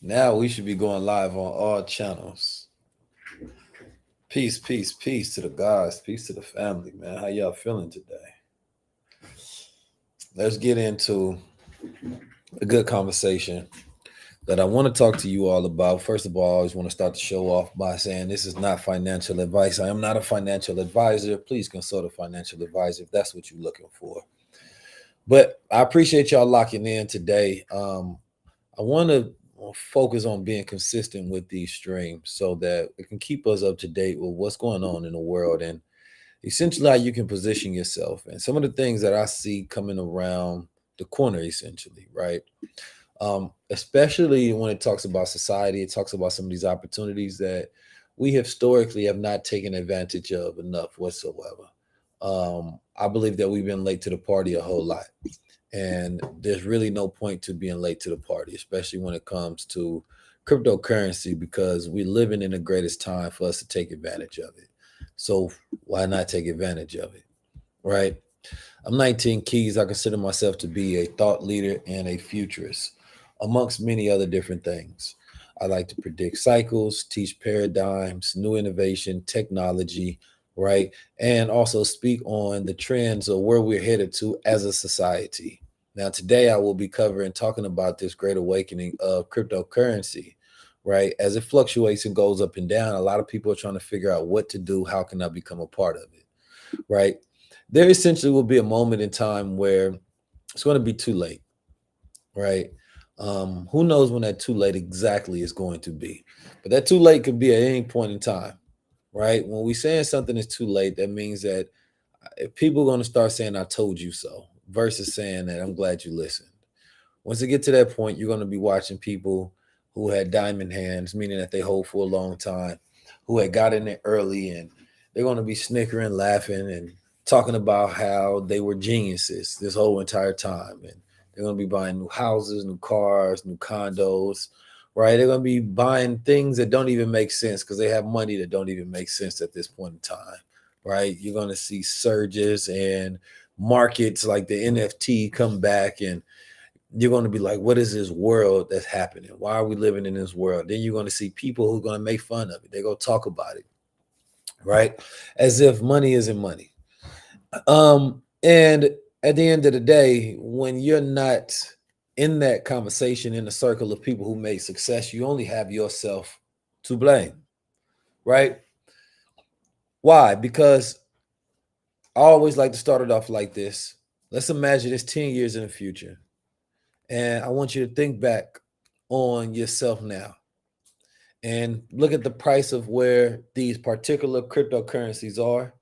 Now we should be going live on all channels. Peace, peace, peace to the guys. Peace to the family, man. How y'all feeling today? Let's get into a good conversation that I want to talk to you all about. First of all, I always want to start the show off by saying this is not financial advice. I am not a financial advisor. Please consult a financial advisor if that's what you're looking for. But I appreciate y'all locking in today. I want to focus on being consistent with these streams so that it can keep us up to date with what's going on in the world and essentially how you can position yourself. And some of the things that I see coming around the corner, essentially, right? Especially when it talks about society, it talks about some of these opportunities that we historically have not taken advantage of enough whatsoever. I believe that we've been late to the party a whole lot. And there's really no point to being late to the party, especially when it comes to cryptocurrency, because we're living in the greatest time for us to take advantage of it. So why not take advantage of it? Right? I'm 19 Keys. I consider myself to be a thought leader and a futurist, amongst many other different things. I like to predict cycles, teach paradigms, new innovation, technology, right? And also speak on the trends of where we're headed to as a society. Now, today I will be covering talking about this great awakening of cryptocurrency, right? As it fluctuates and goes up and down, a lot of people are trying to figure out what to do. How can I become a part of it, right? There essentially will be a moment in time where it's going to be too late, right? Who knows when that too late exactly is going to be? But that too late could be at any point in time, right? When we saying something is too late, that means that if people are going to start saying "I told you so" versus saying that "I'm glad you listened." Once you get to that point, you're going to be watching people who had diamond hands, meaning that they hold for a long time, who had got in there early, and they're going to be snickering, laughing, and talking about how they were geniuses this whole entire time. And they're going to be buying new houses, new cars, new condos, right? They're going to be buying things that don't even make sense because they have money that don't even make sense at this point in time, right? You're going to see surges and markets like the NFT come back, and you're going to be like, what is this world that's happening? Why are we living in this world? Then you're going to see people who are going to make fun of it. They're going to talk about it, right? As if money isn't money. And at the end of the day, when you're not in that conversation in the circle of people who made success, you only have yourself to blame, right? Why? Because I always like to start it off like this. Let's imagine it's 10 years in the future. And I want you to think back on yourself now and look at the price of where these particular cryptocurrencies are,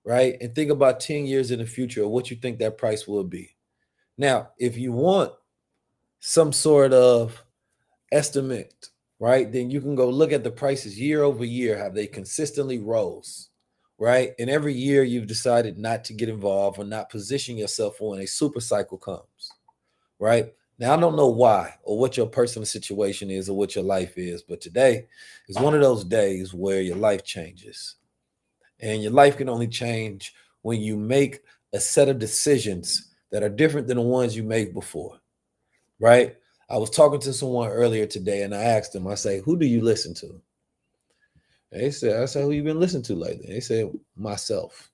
right? And think about 10 years in the future, what you think that price will be. Now, if you want some sort of estimate, right, then you can go look at the prices year over year. Have they consistently rose, right? And every year you've decided not to get involved or not position yourself when a super cycle comes, right? Now, I don't know why or what your personal situation is or what your life is, but today is one of those days where your life changes. And your life can only change when you make a set of decisions that are different than the ones you made before, right? I was talking to someone earlier today and I asked them, I say, who do you listen to? And they said, I said, who you been listening to lately? They said, myself.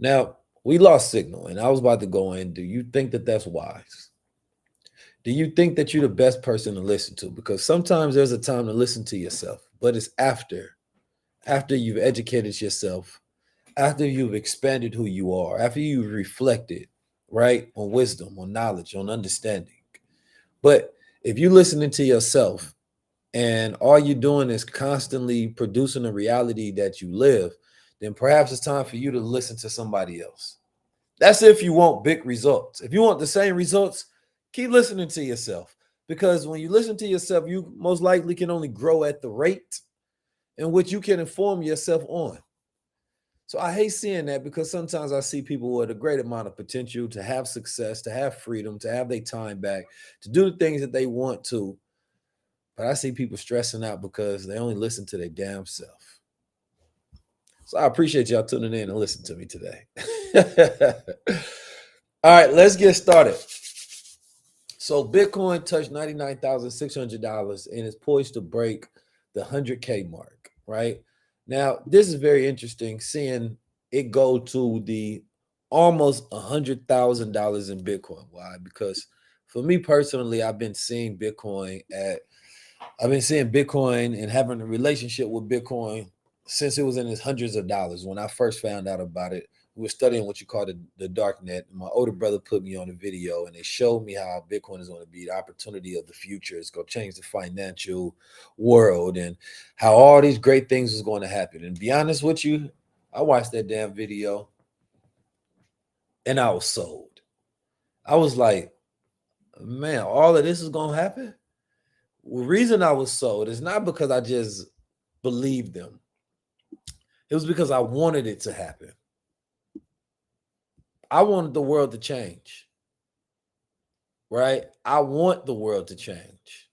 Now, we lost signal and I was about to go in. Do you think that that's wise? Do you think that you're the best person to listen to? Because sometimes there's a time to listen to yourself, but it's after you've educated yourself, after you've expanded who you are, after you've reflected, right, on wisdom, on knowledge, on understanding. But if you're listening to yourself and all you're doing is constantly producing a reality that you live, then perhaps it's time for you to listen to somebody else. That's if you want big results. If you want the same results, keep listening to yourself. Because when you listen to yourself, you most likely can only grow at the rate in which you can inform yourself on. So I hate seeing that because sometimes I see people with a great amount of potential to have success, to have freedom, to have their time back, to do the things that they want to. But I see people stressing out because they only listen to their damn self. So I appreciate y'all tuning in and listening to me today. All right, let's get started. So Bitcoin touched $99,600 and is poised to break the 100K mark, right? Now, this is very interesting seeing it go to the almost $100,000 in Bitcoin. Why? Because for me personally, I've been seeing Bitcoin and having a relationship with Bitcoin since it was in its hundreds of dollars. When I first found out about it, we were studying what you call the dark net. My older brother put me on a video and they showed me how Bitcoin is going to be the opportunity of the future. It's going to change the financial world and how all these great things is going to happen. And to be honest with you, I watched that damn video and I was sold. I was like, man, all of this is going to happen? The reason I was sold is not because I just believed them. It was because I wanted it to happen. I wanted the world to change, right? I want the world to change.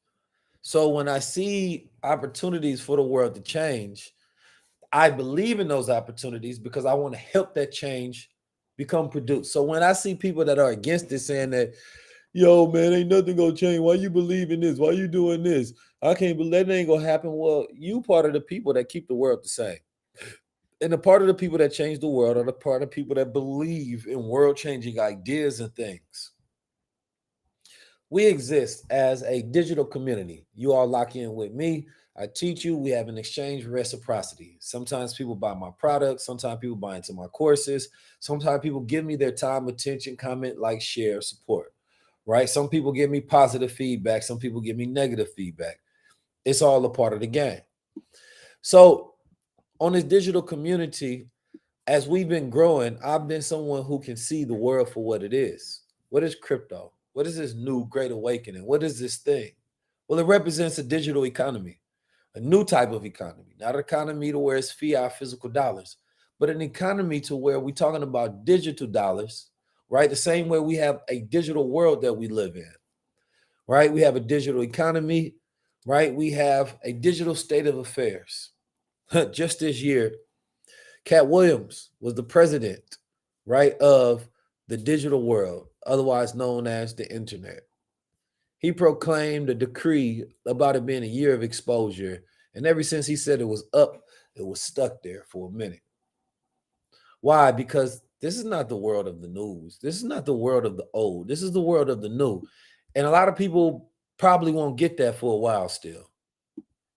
So when I see opportunities for the world to change, I believe in those opportunities because I want to help that change become produced. So when I see people that are against it saying that, yo, man, ain't nothing gonna change. Why you believe in this? Why you doing this? I can't believe that ain't gonna happen. Well, you part of the people that keep the world the same. And the part of the people that change the world are the part of people that believe in world-changing ideas and things. We exist as a digital community. You all lock in with me. I teach you. We have an exchange reciprocity. Sometimes people buy my products. Sometimes people buy into my courses. Sometimes people give me their time, attention, comment, like, share, support, right? Some people give me positive feedback. Some people give me negative feedback. It's all a part of the game. So on this digital community, as we've been growing, I've been someone who can see the world for what it is. What is crypto? What is this new great awakening? What is this thing? Well, it represents a digital economy, a new type of economy, not an economy to where it's fiat physical dollars, but an economy to where we're talking about digital dollars, right? The same way we have a digital world that we live in, right? We have a digital economy, right? We have a digital state of affairs. Just this year, Cat Williams was the president, right, of the digital world, otherwise known as the internet. He proclaimed a decree about it being a year of exposure. And ever since he said it was up, it was stuck there for a minute. Why? Because this is not the world of the news. This is not the world of the old. This is the world of the new. And a lot of people probably won't get that for a while still.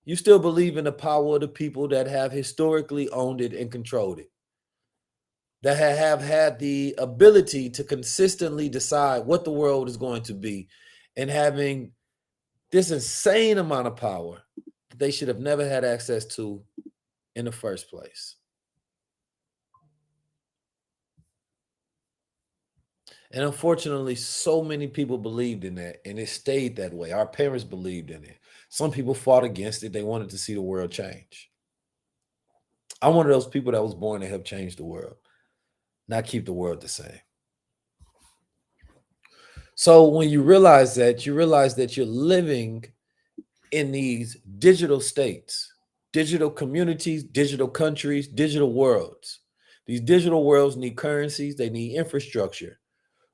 You still believe in the power of the people that have historically owned it and controlled it, that have had the ability to consistently decide what the world is going to be, and having this insane amount of power that they should have never had access to in the first place. And unfortunately, so many people believed in that, and it stayed that way. Our parents believed in it. Some people fought against it. They wanted to see the world change. I'm one of those people that was born to help change the world, not keep the world the same. So when you realize that you're living in these digital states, digital communities, digital countries, digital worlds. These digital worlds need currencies, they need infrastructure,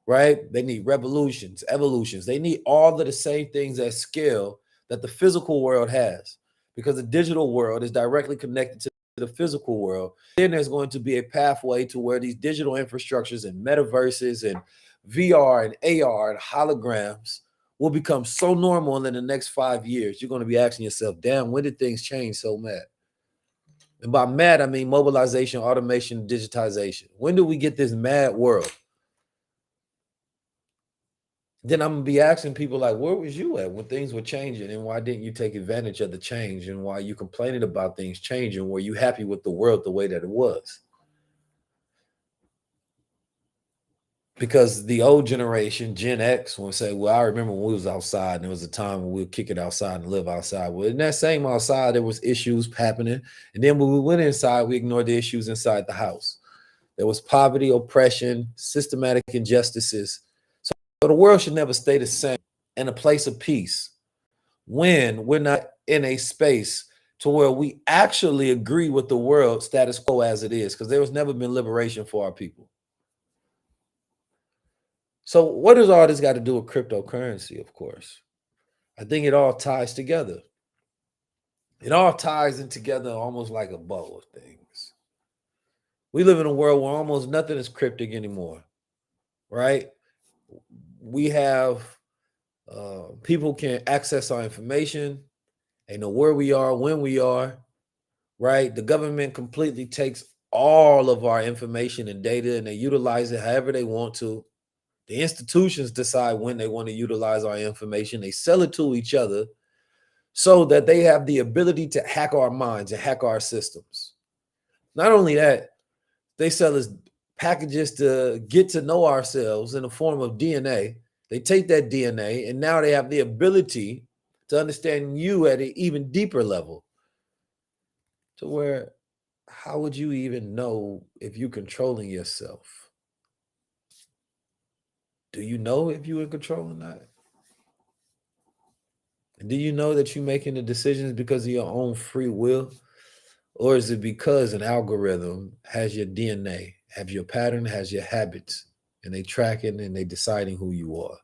right? They need revolutions, evolutions. They need all of the same things at scale that the physical world has, because the digital world is directly connected to the physical world. Then there's going to be a pathway to where these digital infrastructures and metaverses and VR and AR and holograms will become so normal in the next 5 years. You're going to be asking yourself, damn, when did things change so mad? And by mad, I mean mobilization, automation, digitization. When do we get this mad world? Then I'm gonna be asking people like, where was you at when things were changing, and why didn't you take advantage of the change, and why you complaining about things changing? Were you happy with the world the way that it was? Because the old generation, Gen X, will say, well, I remember when we was outside and there was a time when we would kick it outside and live outside. Well, in that same outside, there was issues happening. And then when we went inside, we ignored the issues inside the house. There was poverty, oppression, systematic injustices. So the world should never stay the same in a place of peace when we're not in a space to where we actually agree with the world status quo as it is, because there has never been liberation for our people. So what does all this got to do with cryptocurrency? Of course, I think it all ties together. It all ties in together almost like a bow of things. We live in a world where almost nothing is cryptic anymore, right? We have people can access our information. They know where we are, when we are, right? The government completely takes all of our information and data and they utilize it however they want to. The institutions decide when they want to utilize our information. They sell it to each other so that they have the ability to hack our minds and hack our systems. Not only that, they sell us packages to get to know ourselves in the form of DNA. They take that DNA and now they have the ability to understand you at an even deeper level. To where, how would you even know if you're controlling yourself? Do you know if you're in control or not? And do you know that you're making the decisions because of your own free will? Or is it because an algorithm has your DNA, have your pattern, has your habits, and they tracking and they deciding who you are?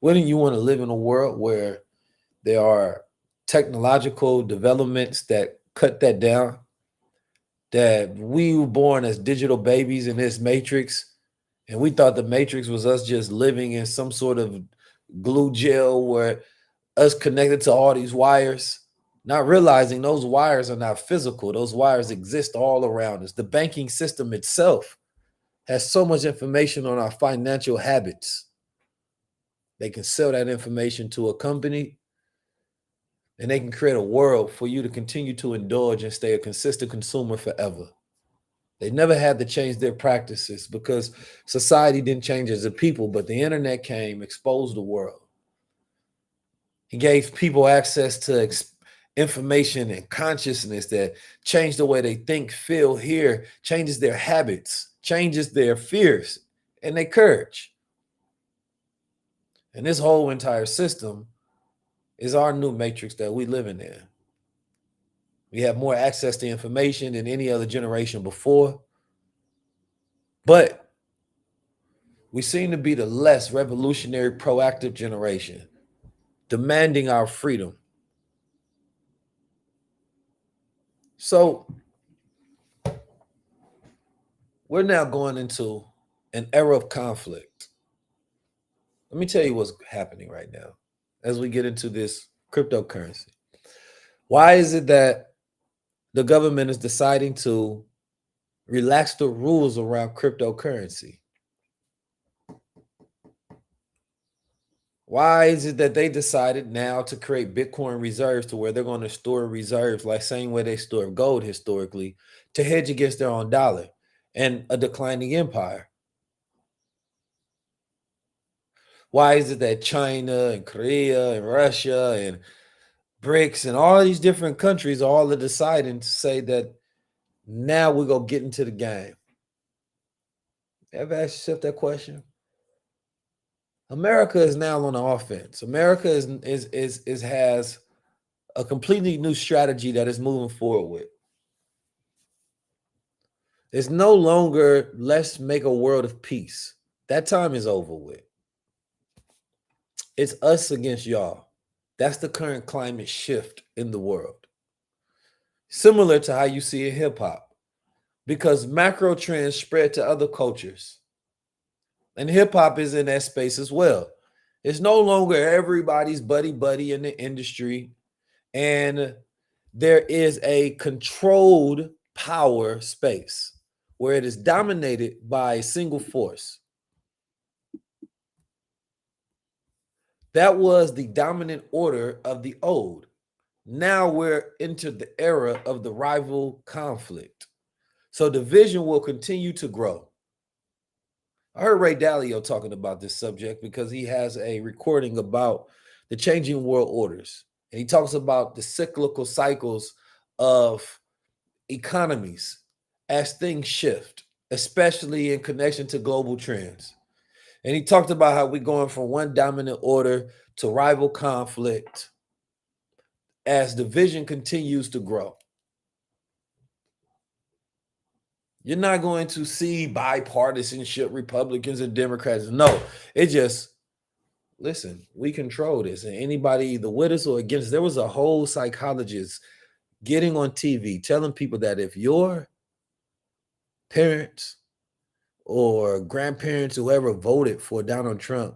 Wouldn't you want to live in a world where there are technological developments that cut that down? That we were born as digital babies in this matrix, and we thought the matrix was us just living in some sort of glue gel where us connected to all these wires, not realizing those wires are not physical. Those wires exist all around us. The banking system itself has so much information on our financial habits. They can sell that information to a company and they can create a world for you to continue to indulge and stay a consistent consumer forever. They never had to change their practices because society didn't change as a people, but the internet came, exposed the world. He gave people access to information and consciousness that changed the way they think, feel, hear, changes their habits, changes their fears and their courage. And this whole entire system is our new matrix that we living in. We have more access to information than any other generation before. But we seem to be the less revolutionary, proactive generation, demanding our freedom. So we're now going into an era of conflict. Let me tell you what's happening right now as we get into this cryptocurrency. Why is it that the government is deciding to relax the rules around cryptocurrency? Why is it that they decided now to create Bitcoin reserves to where they're going to store reserves like same way they store gold historically to hedge against their own dollar and a declining empire? Why is it that China and Korea and Russia and BRICS and all these different countries all are deciding to say that now we're going to get into the game? Ever ask yourself that question? America is now on the offense. America is has a completely new strategy that is moving forward with. It's no longer let's make a world of peace. That time is over with. It's us against y'all. That's the current climate shift in the world. Similar to how you see in hip hop, because macro trends spread to other cultures. And hip hop is in that space as well. It's no longer everybody's buddy in the industry. And there is a controlled power space where it is dominated by a single force. That was the dominant order of the old. Now we're into the era of the rival conflict. So division will continue to grow. I heard Ray Dalio talking about this subject because he has a recording about the changing world orders. And he talks about the cyclical cycles of economies as things shift, especially in connection to global trends. And he talked about how we're going from one dominant order to rival conflict as division continues to grow. You're not going to see bipartisanship, Republicans and Democrats. No, it just, listen, we control this. And anybody either with us or against, there was a whole psychologist getting on TV telling people that if your parents or grandparents, whoever voted for Donald Trump,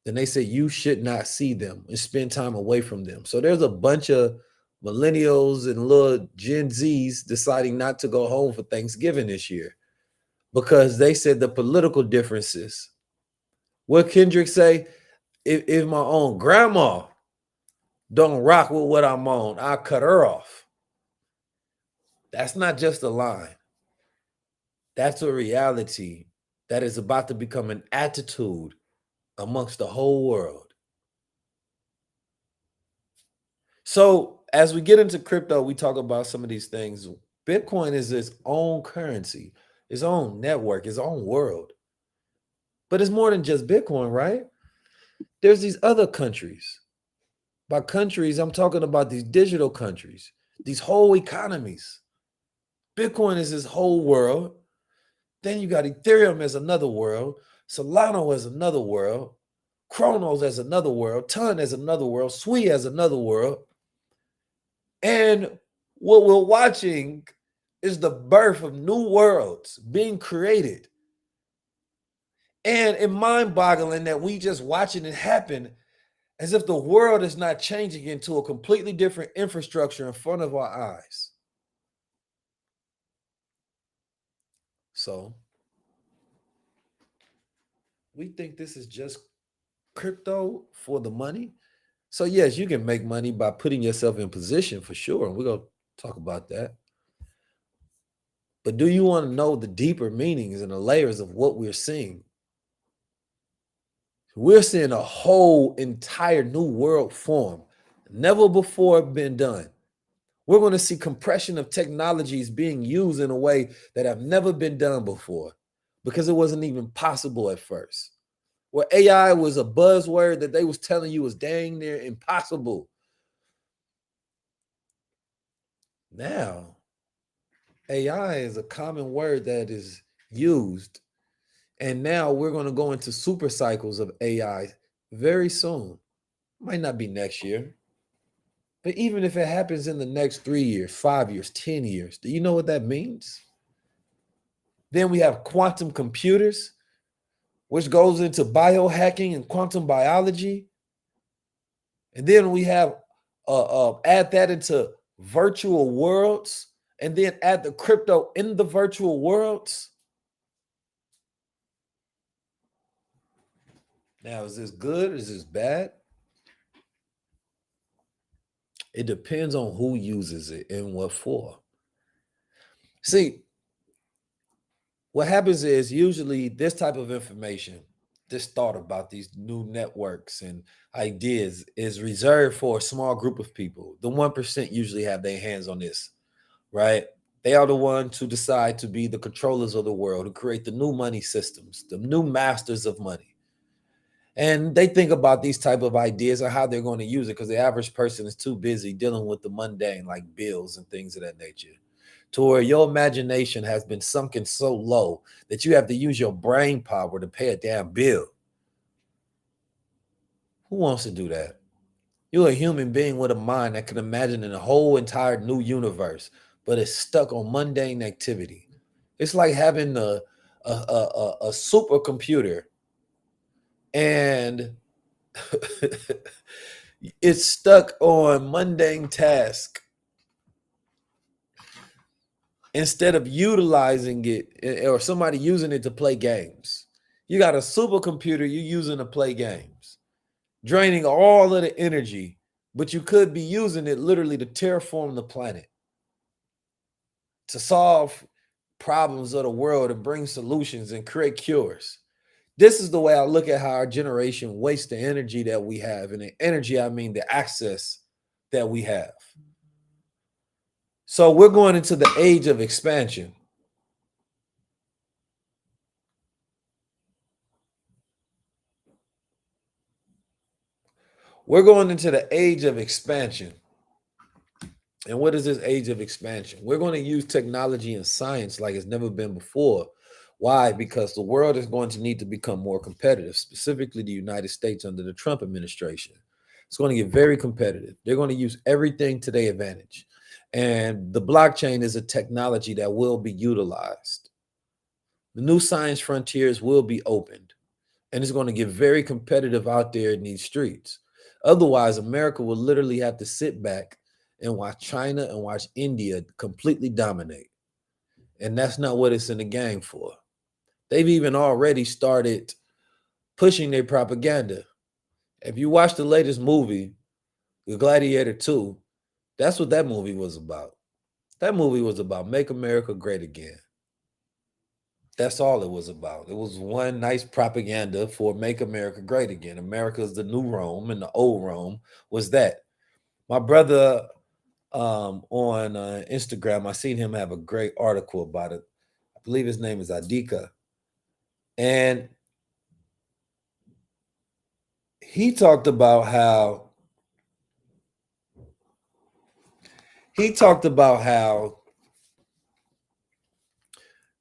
then they say you should not see them and spend time away from them. So there's a bunch of millennials and little Gen Zs deciding not to go home for Thanksgiving this year because they said the political differences. What Kendrick say? If my own grandma don't rock with what I'm on, I'll cut her off. That's not just a line. That's a reality that is about to become an attitude amongst the whole world. So as we get into crypto, we talk about some of these things. Bitcoin is its own currency, its own network, its own world. But it's more than just Bitcoin, right? There's these other countries. By countries, I'm talking about these digital countries, these whole economies. Bitcoin is this whole world. Then you got Ethereum as another world, Solana as another world, Chronos as another world, Ton as another world, Sui as another world. And what we're watching is the birth of new worlds being created. And it's mind-boggling that we just watching it happen as if the world is not changing into a completely different infrastructure in front of our eyes. So we think this is just crypto for the money. So yes, you can make money by putting yourself in position for sure. And we're going to talk about that. But do you want to know the deeper meanings and the layers of what we're seeing? We're seeing a whole entire new world form, never before been done. We're going to see compression of technologies being used in a way that have never been done before because it wasn't even possible at first. Where AI was a buzzword that they was telling you was dang near impossible. Now, AI is a common word that is used. And now we're going to go into super cycles of AI very soon. Might not be next year. But even if it happens in the next 3 years, 5 years, 10 years, do you know what that means? Then we have quantum computers, which goes into biohacking and quantum biology. And then we have add that into virtual worlds, and then add the crypto in the virtual worlds. Now, is this good? Is this bad? It depends on who uses it and what for. See, what happens is usually this type of information, this thought about these new networks and ideas is reserved for a small group of people. The 1% usually have their hands on this, right? They are the ones who decide to be the controllers of the world, who create the new money systems, the new masters of money. And they think about these type of ideas and how they're going to use it because the average person is too busy dealing with the mundane like bills and things of that nature, to where your imagination has been sunken so low that you have to use your brain power to pay a damn bill. Who wants to do that? You're a human being with a mind that can imagine in a whole entire new universe, but it's stuck on mundane activity. It's like having a supercomputer and it's stuck on mundane task instead of utilizing it or somebody using it to play games. You got a supercomputer you're using to play games, draining all of the energy, but you could be using it literally to terraform the planet, to solve problems of the world and bring solutions and create cures. This is the way I look at how our generation wastes the energy that we have. And the energy, I mean the access that we have. So we're going into the age of expansion. We're going into the age of expansion. And what is this age of expansion? We're going to use technology and science like it's never been before. Why? Because the world is going to need to become more competitive, specifically the United States under the Trump administration. It's going to get very competitive. They're going to use everything to their advantage. And the blockchain is a technology that will be utilized. The new science frontiers will be opened, and it's going to get very competitive out there in these streets. Otherwise, America will literally have to sit back and watch China and watch India completely dominate. And that's not what it's in the game for. They've even already started pushing their propaganda. If you watch the latest movie, The Gladiator 2, that's what that movie was about. That movie was about Make America Great Again. That's all it was about. It was one nice propaganda for Make America Great Again. America's the new Rome, and the old Rome was that. My brother on Instagram, I seen him have a great article about it. I believe his name is Adika. And he talked about how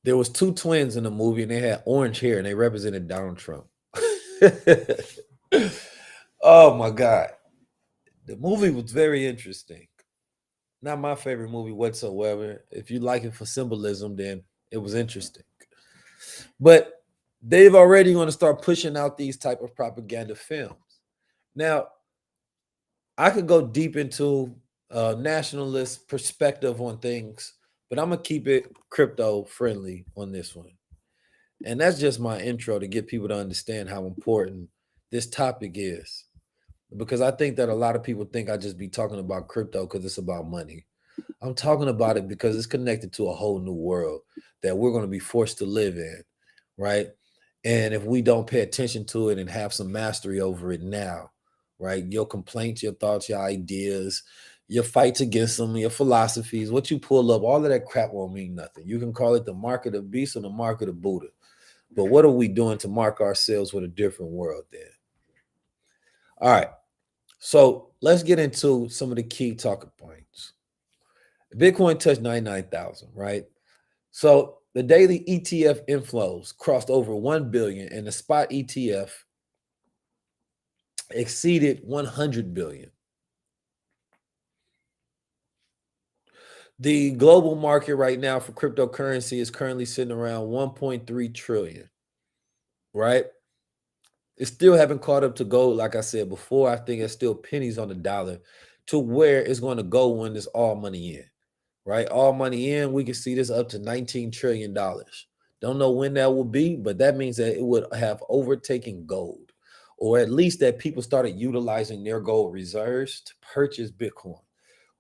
there was two twins in the movie and they had orange hair and they represented Donald Trump. Oh my God. The movie was very interesting. Not my favorite movie whatsoever. If you like it for symbolism, then it was interesting. But they've already going to start pushing out these type of propaganda films. Now, I could go deep into a nationalist perspective on things, but I'm going to keep it crypto friendly on this one. And that's just my intro to get people to understand how important this topic is. Because I think that a lot of people think I just be talking about crypto because it's about money. I'm talking about it because it's connected to a whole new world that we're going to be forced to live in, right? And if we don't pay attention to it and have some mastery over it now, right? Your complaints, your thoughts, your ideas, your fights against them, your philosophies, what you pull up, all of that crap won't mean nothing. You can call it the mark of the beast or the mark of the Buddha. But what are we doing to mark ourselves with a different world then? All right. So let's get into some of the key talking points. Bitcoin touched 99,000, right? So the daily ETF inflows crossed over 1 billion and the spot ETF exceeded 100 billion. The global market right now for cryptocurrency is currently sitting around 1.3 trillion, right? It still haven't caught up to gold, like I said before. I think it's still pennies on the dollar to where it's going to go when it's all money in, right? All money in, we can see this up to $19 trillion. Don't know when that will be, but that means that it would have overtaken gold, or at least that people started utilizing their gold reserves to purchase Bitcoin.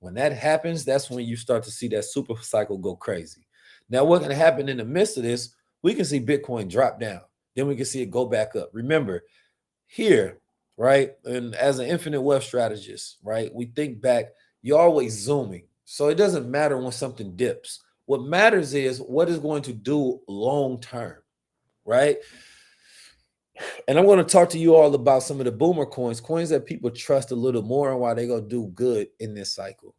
When that happens, that's when you start to see that super cycle go crazy. Now, what's going to happen in the midst of this, we can see Bitcoin drop down. Then we can see it go back up. Remember, here, right, and as an infinite wealth strategist, right, we think back, you're always zooming. So it doesn't matter when something dips. What matters is what is going to do long term, right? And I'm going to talk to you all about some of the boomer coins, coins that people trust a little more and why they're going to do good in this cycle.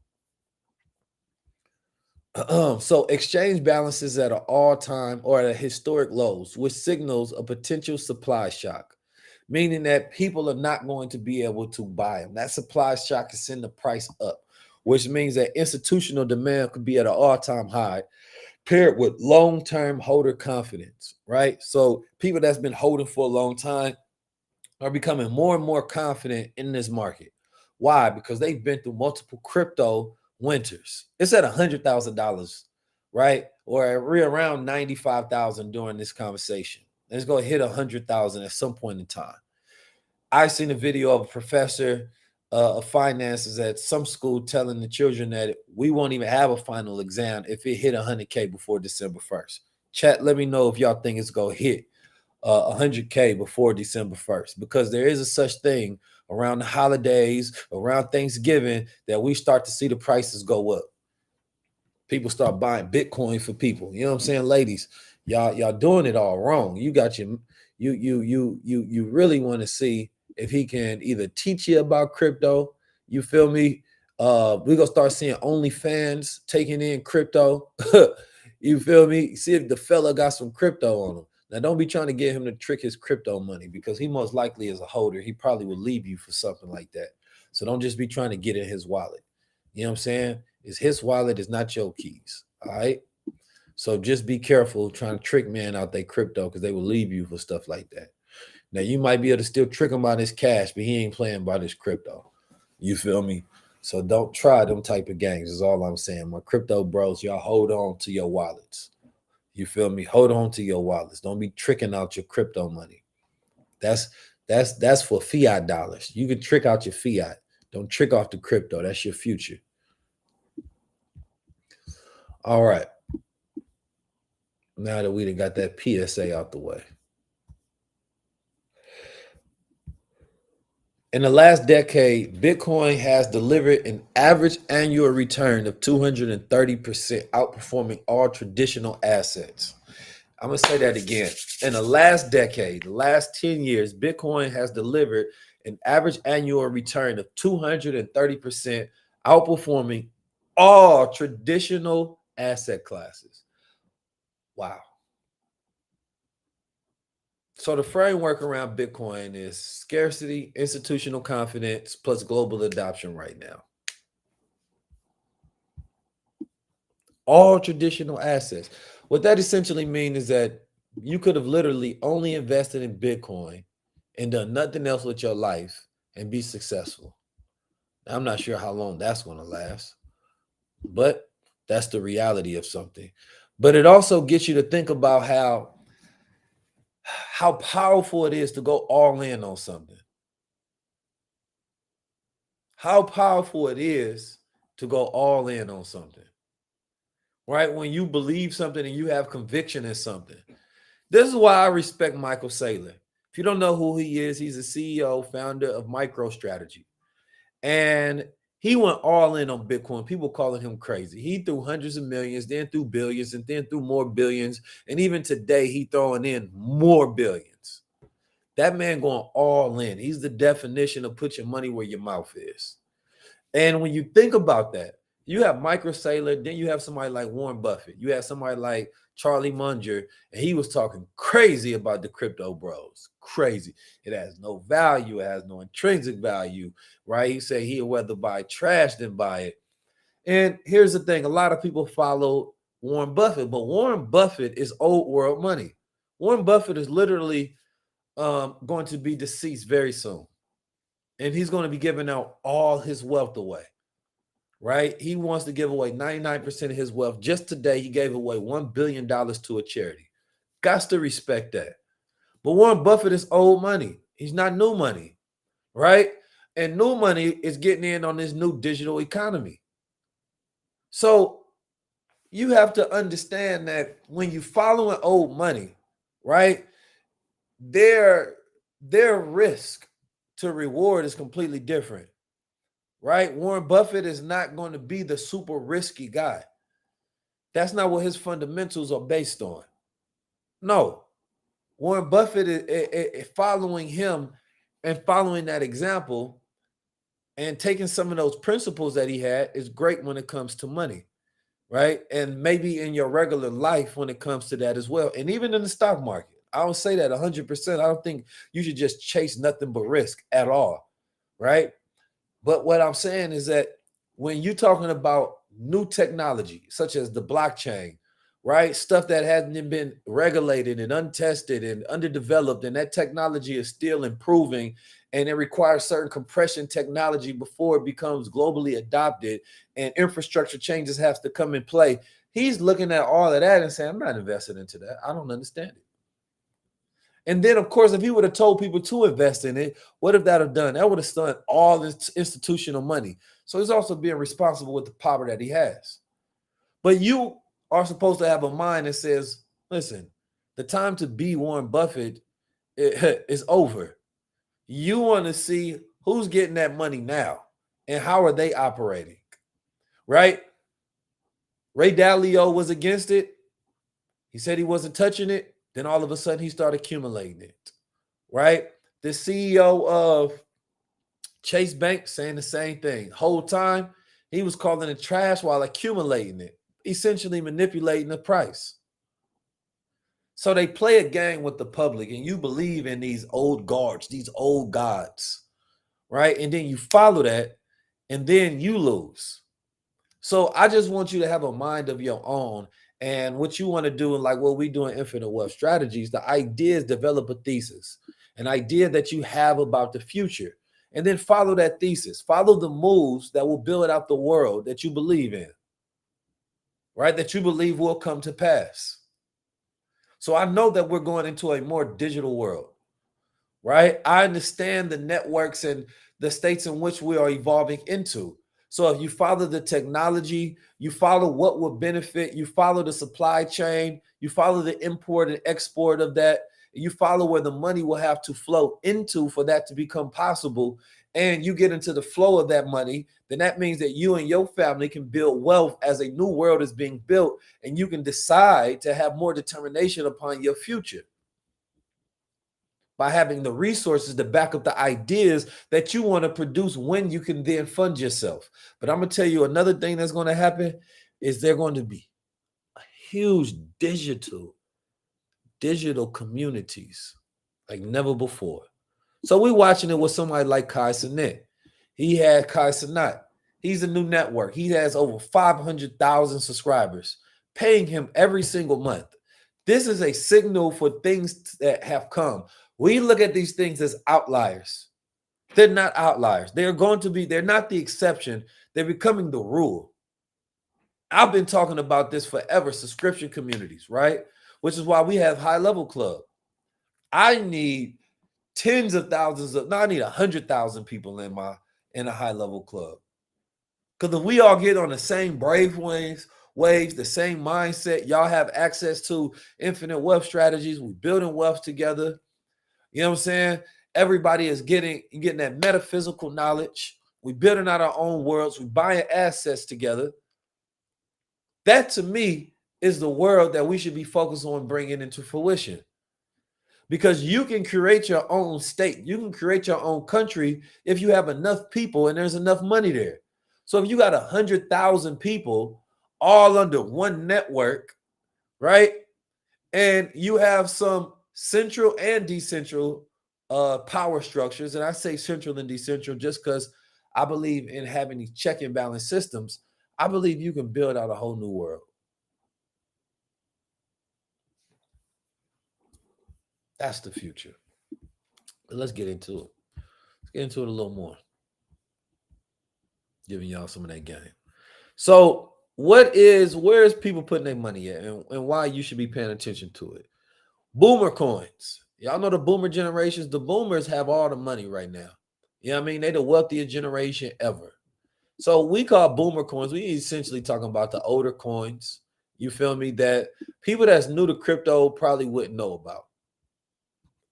So exchange balances at an all-time or at a historic lows, which signals a potential supply shock, meaning that people are not going to be able to buy them. That supply shock is sending the price up, which means that institutional demand could be at an all-time high, paired with long-term holder confidence, right? So people that's been holding for a long time are becoming more and more confident in this market. Why? Because they've been through multiple crypto winters. It's at $100,000, right? Or around 95,000 during this conversation. It's going to hit 100,000 at some point in time. I seen a video of a professor of finances at some school telling the children that we won't even have a final exam if it hit 100K before December 1st. Chat, let me know if y'all think it's going to hit 100K before December 1st, because there is a such thing around the holidays, around Thanksgiving, that we start to see the prices go up. People start buying Bitcoin for people. You know what I'm saying, ladies? Y'all doing it all wrong. You got you really want to see if he can either teach you about crypto, you feel me, We're gonna start seeing OnlyFans taking in crypto. You feel me? See if the fella got some crypto on him. Now, don't be trying to get him to trick his crypto money, because he most likely is a holder. He probably will leave you for something like that. So don't just be trying to get in his wallet. You know what I'm saying? It's his wallet, it's not your keys. All right. So just be careful trying to trick man out their crypto, because they will leave you for stuff like that. Now, you might be able to still trick him out his cash, but he ain't playing about his crypto. You feel me? So don't try them type of games, is all I'm saying. My crypto bros, y'all hold on to your wallets. You feel me? Hold on to your wallets. Don't be tricking out your crypto money. That's for fiat dollars. You can trick out your fiat. Don't trick off the crypto. That's your future. All right. Now that we done got that PSA out the way. In the last decade, Bitcoin has delivered an average annual return of 230%, outperforming all traditional assets. I'm going to say that again. In the last decade, the last 10 years, Bitcoin has delivered an average annual return of 230%, outperforming all traditional asset classes. Wow. So the framework around Bitcoin is scarcity, institutional confidence, plus global adoption right now. All traditional assets. What that essentially means is that you could have literally only invested in Bitcoin and done nothing else with your life and be successful. Now, I'm not sure how long that's going to last, but that's the reality of something. But it also gets you to think about how powerful it is to go all in on something. How powerful it is to go all in on something. Right? When you believe something and you have conviction in something. This is why I respect Michael Saylor. If you don't know who he is, he's a CEO, founder of MicroStrategy. And he went all in on Bitcoin. People calling him crazy. He threw hundreds of millions, then threw billions, and then threw more billions. And even today, he throwing in more billions. That man going all in. He's the definition of put your money where your mouth is. And when you think about that, you have Michael Saylor, then you have somebody like Warren Buffett. You have somebody like Charlie Munger, and he was talking crazy about the crypto bros. Crazy. It has no value. It has no intrinsic value, right? He said he'd rather buy trash than buy it. And here's the thing. A lot of people follow Warren Buffett, but Warren Buffett is old world money. Warren Buffett is literally going to be deceased very soon. And he's going to be giving out all his wealth away, right? He wants to give away 99% of his wealth. Just today, he gave away $1 billion to a charity. Got to respect that. But Warren Buffett is old money. He's not new money, right? And new money is getting in on this new digital economy. So you have to understand that when you're following old money, right, their risk to reward is completely different, right? Warren Buffett is not going to be the super risky guy. That's not what his fundamentals are based on. No, Warren Buffett is following him and following that example and taking some of those principles that he had is great when it comes to money, right? And maybe in your regular life when it comes to that as well. And even in the stock market. I don't say that 100%. I don't think you should just chase nothing but risk at all, right? But what I'm saying is that when you're talking about new technology, such as the blockchain, right? Stuff that hasn't been regulated and untested and underdeveloped, and that technology is still improving, and it requires certain compression technology before it becomes globally adopted, and infrastructure changes have to come in play. He's looking at all of that and saying, I'm not invested into that. I don't understand it. And then, of course, if he would have told people to invest in it, what if that have done? That would have stunned all this institutional money. So he's also being responsible with the power that he has. But you are supposed to have a mind that says, listen, the time to be Warren Buffett is over. You want to see who's getting that money now and how are they operating, right? Ray Dalio was against it. He said he wasn't touching it. Then all of a sudden he started accumulating it, right? The CEO of Chase Bank saying the same thing. Whole time He was calling it trash while accumulating it, essentially manipulating the price. So they play a game with the public, and you believe in these old guards, these old gods, right? And then you follow that, and then you lose. So I just want you to have a mind of your own. And what you want to do, and like what we do in Infinite Wealth Strategies, the idea is develop a thesis, an idea that you have about the future, and then follow that thesis. Follow the moves that will build out the world that you believe in, right? That you believe will come to pass. So I know that we're going into a more digital world, right? I understand the networks and the states in which we are evolving into. So if you follow the technology, you follow what will benefit, you follow the supply chain, you follow the import and export of that, you follow where the money will have to flow into for that to become possible, and you get into the flow of that money, then that means that you and your family can build wealth as a new world is being built, and you can decide to have more determination upon your future by having the resources to back up the ideas that you want to produce when you can then fund yourself. But I'm going to tell you another thing that's going to happen is there going to be huge digital communities like never before. So we're watching it with somebody like Kai Cenat. He had Kai Cenat. He's a new network. He has over 500,000 subscribers paying him every single month. This is a signal for things that have come. We look at these things as outliers. They're not outliers. They're not the exception. They're becoming the rule. I've been talking about this forever, subscription communities, right? Which is why we have High Level Club. I need tens of thousands of, no, I need 100,000 people in a High Level Club. Because if we all get on the same brave waves, the same mindset, y'all have access to infinite wealth strategies. We're building wealth together. You know what I'm saying? Everybody is getting that metaphysical knowledge. We're building out our own worlds. We're buying assets together. That, to me, is the world that we should be focused on bringing into fruition. Because you can create your own state. You can create your own country if you have enough people and there's enough money there. So if you got 100,000 people all under one network, right? And you have some central and decentral power structures. And I say central and decentral just because I believe in having these check and balance systems. I believe you can build out a whole new world. That's the future. But let's get into it. Let's get into it a little more. Giving y'all some of that game. So where is people putting their money at, and why you should be paying attention to it? Boomer coins. Y'all know the boomer generations. The boomers have all the money right now. You know what I mean? They're the wealthiest generation ever. So we call boomer coins. We essentially talking about the older coins. You feel me? That people that's new to crypto probably wouldn't know about.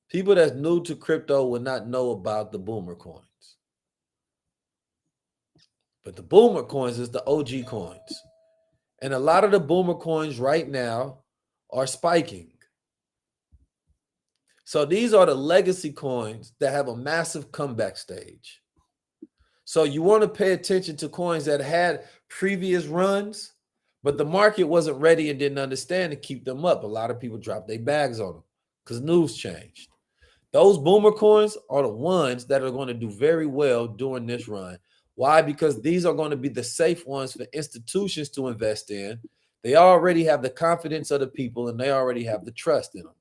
People that's new to crypto would not know about the boomer coins. But the boomer coins is the OG coins. And a lot of the boomer coins right now are spiking. So these are the legacy coins that have a massive comeback stage. So you want to pay attention to coins that had previous runs, but the market wasn't ready and didn't understand to keep them up. A lot of people dropped their bags on them because news changed. Those boomer coins are the ones that are going to do very well during this run. Why? Because these are going to be the safe ones for institutions to invest in. They already have the confidence of the people and they already have the trust in them.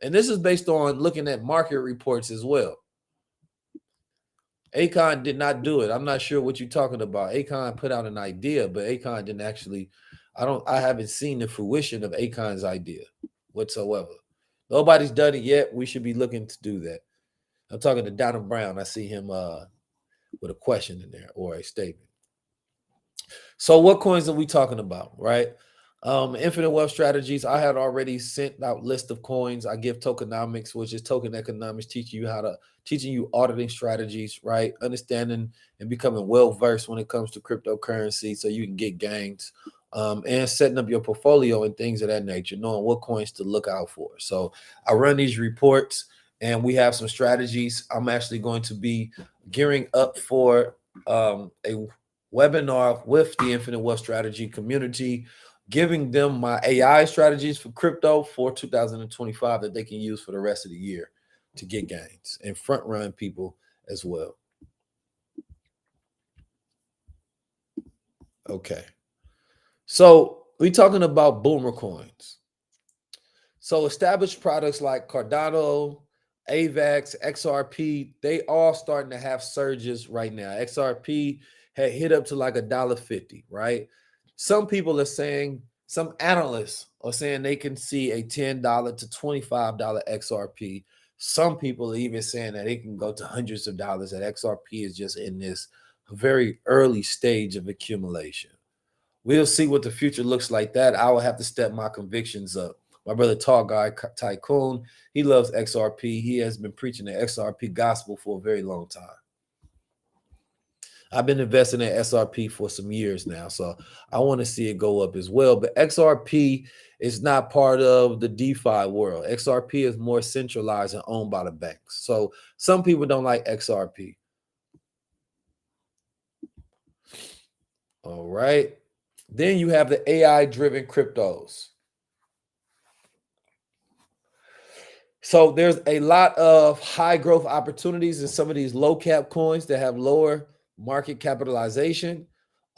And this is based on looking at market reports as well. Akon did not do it. I'm not sure what you're talking about. Akon put out an idea, but Akon didn't actually, I haven't seen the fruition of Akon's idea whatsoever. Nobody's done it yet. We should be looking to do that. I'm talking to Donald Brown. I see him with a question in there or a statement. So what coins are we talking about, right? Infinite Wealth Strategies. I had already sent out list of coins. I give tokenomics, which is token economics, teaching you auditing strategies, right? Understanding and becoming well-versed when it comes to cryptocurrency so you can get gains. And setting up your portfolio and things of that nature, knowing what coins to look out for. So I run these reports and we have some strategies. I'm actually going to be gearing up for a webinar with the Infinite Wealth Strategy community, giving them my AI strategies for crypto for 2025 that they can use for the rest of the year to get gains and front run people as well. Okay. So we're talking about boomer coins. So established products like Cardano, AVAX, XRP, they all starting to have surges right now. XRP had hit up to like $1.50, right? Some people are saying, some analysts are saying they can see a $10 to $25 XRP. Some people are even saying that it can go to hundreds of dollars, that XRP is just in this very early stage of accumulation. We'll see what the future looks like that. I will have to step my convictions up. My brother Tall Guy Tycoon, he loves XRP. He has been preaching the XRP gospel for a very long time. I've been investing in XRP for some years now, so I want to see it go up as well. But XRP is not part of the DeFi world. XRP is more centralized and owned by the banks. So some people don't like XRP. All right. Then you have the AI-driven cryptos. So there's a lot of high growth opportunities in some of these low cap coins that have lower market capitalization.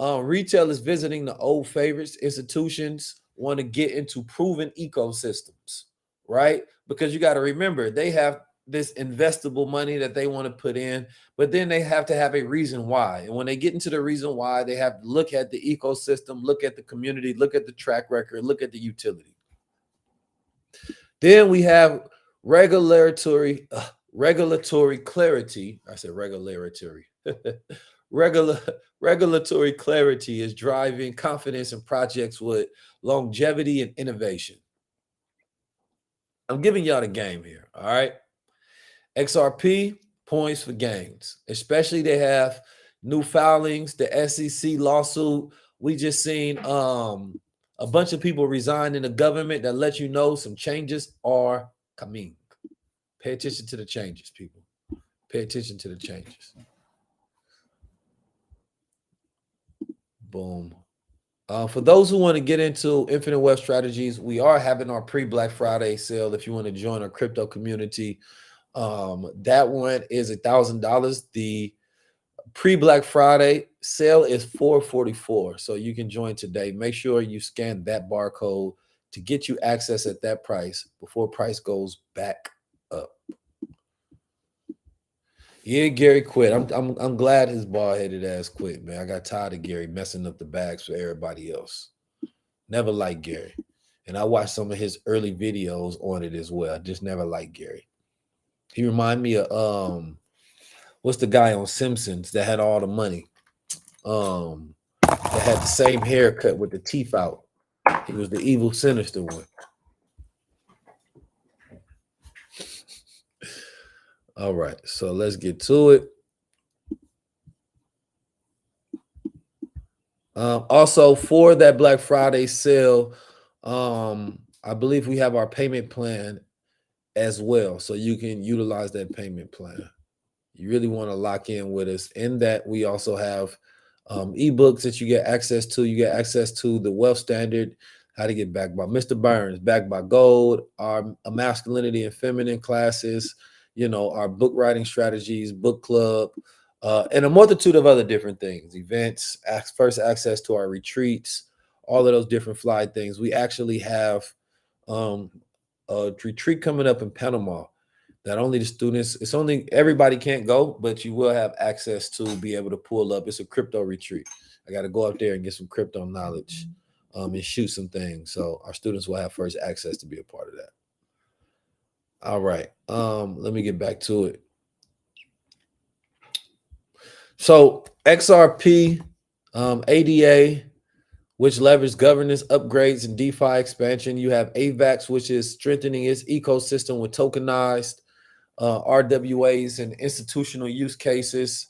Retail is visiting the old favorites. Institutions want to get into proven ecosystems, right? Because you got to remember, they have this investable money that they want to put in, but then they have to have a reason why. And when they get into the reason why, they have to look at the ecosystem, look at the community, look at the track record, look at the utility. Then we have regulatory clarity. I said regulatory. Regulatory clarity is driving confidence in projects with longevity and innovation. I'm giving y'all the game here. All right. XRP points for gains, especially they have new filings, the SEC lawsuit. We just seen a bunch of people resign in the government that let you know some changes are coming. Pay attention to the changes, people. Pay attention to the changes. Boom. For those who want to get into Infinite Wealth Strategies, we are having our pre-Black Friday sale. If you want to join our crypto community, that one is $1,000. The pre-Black Friday sale is $444. So you can join today. Make sure you scan that barcode to get you access at that price before price goes back up. Yeah, Gary quit. I'm glad his bald-headed ass quit, man. I got tired of Gary messing up the bags for everybody else. Never liked Gary. And I watched some of his early videos on it as well. I just never liked Gary. He reminded me of what's the guy on Simpsons that had all the money? That had the same haircut with the teeth out. He was the evil, sinister one. All right, so let's get to it. Also, for that Black Friday sale, I believe we have our payment plan as well, so you can utilize that payment plan. You really want to lock in with us. In that, we also have ebooks that you get access to. You get access to the Wealth Standard, How to Get Backed by Mr. Burns, Backed by Gold, our masculinity and feminine classes, our book writing strategies, book club, and a multitude of other different things, events, first access to our retreats, all of those different fly things. We actually have a retreat coming up in Panama that only the students, it's only, everybody can't go, but you will have access to be able to pull up. It's a crypto retreat. I got to go up there and get some crypto knowledge and shoot some things. So our students will have first access to be a part of that. All right. Let me get back to it. So XRP, ADA, which leverages governance upgrades and DeFi expansion. You have AVAX, which is strengthening its ecosystem with tokenized RWAs and institutional use cases.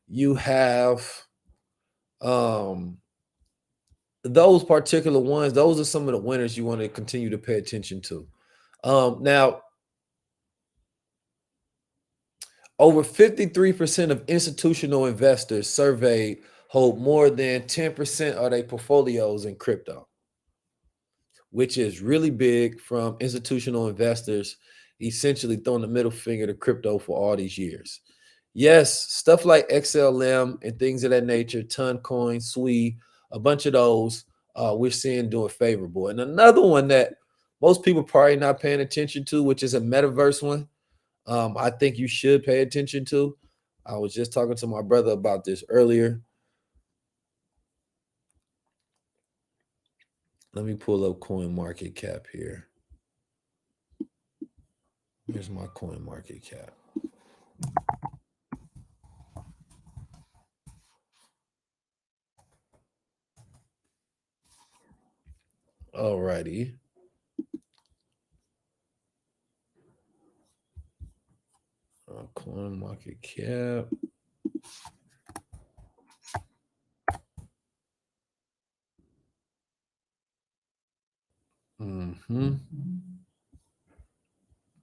You have those particular ones. Those are some of the winners you want to continue to pay attention to. Now, over 53% of institutional investors surveyed hold more than 10% of their portfolios in crypto, which is really big from institutional investors essentially throwing the middle finger to crypto for all these years. Yes, stuff like XLM and things of that nature, Toncoin, Sui, a bunch of those we're seeing doing favorable. And another one that most people probably not paying attention to, which is a metaverse one, I think you should pay attention to. I was just talking to my brother about this earlier. Let me pull up Coin Market Cap here. Here's my Coin Market Cap. Alrighty. Coin Market Cap.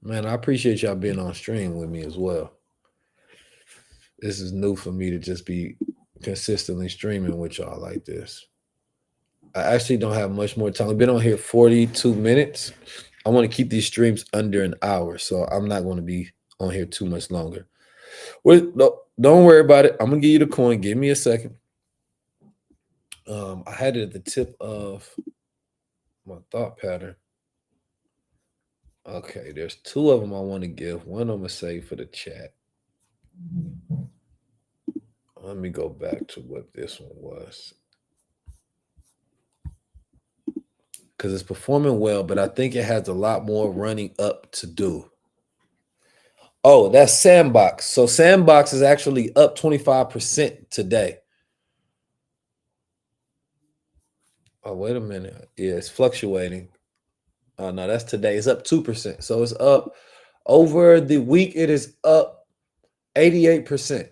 Man, I appreciate y'all being on stream with me as well. This is new for me to just be consistently streaming with y'all like this. I actually don't have much more time. I've been on here 42 minutes. I want to keep these streams under an hour, so I'm not going to be on here too much longer. Don't worry about it. I'm going to give you the coin. Give me a second. I had it at the tip of my thought pattern. Okay, there's two of them I want to give. One I'm going to save for the chat. Let me go back to what this one was. Because it's performing well, but I think it has a lot more running up to do. Oh, that's Sandbox. So Sandbox is actually up 25% today. Oh, wait a minute. Yeah, it's fluctuating. Oh, no, that's today. It's up 2%. So it's up over the week. It is up 88%.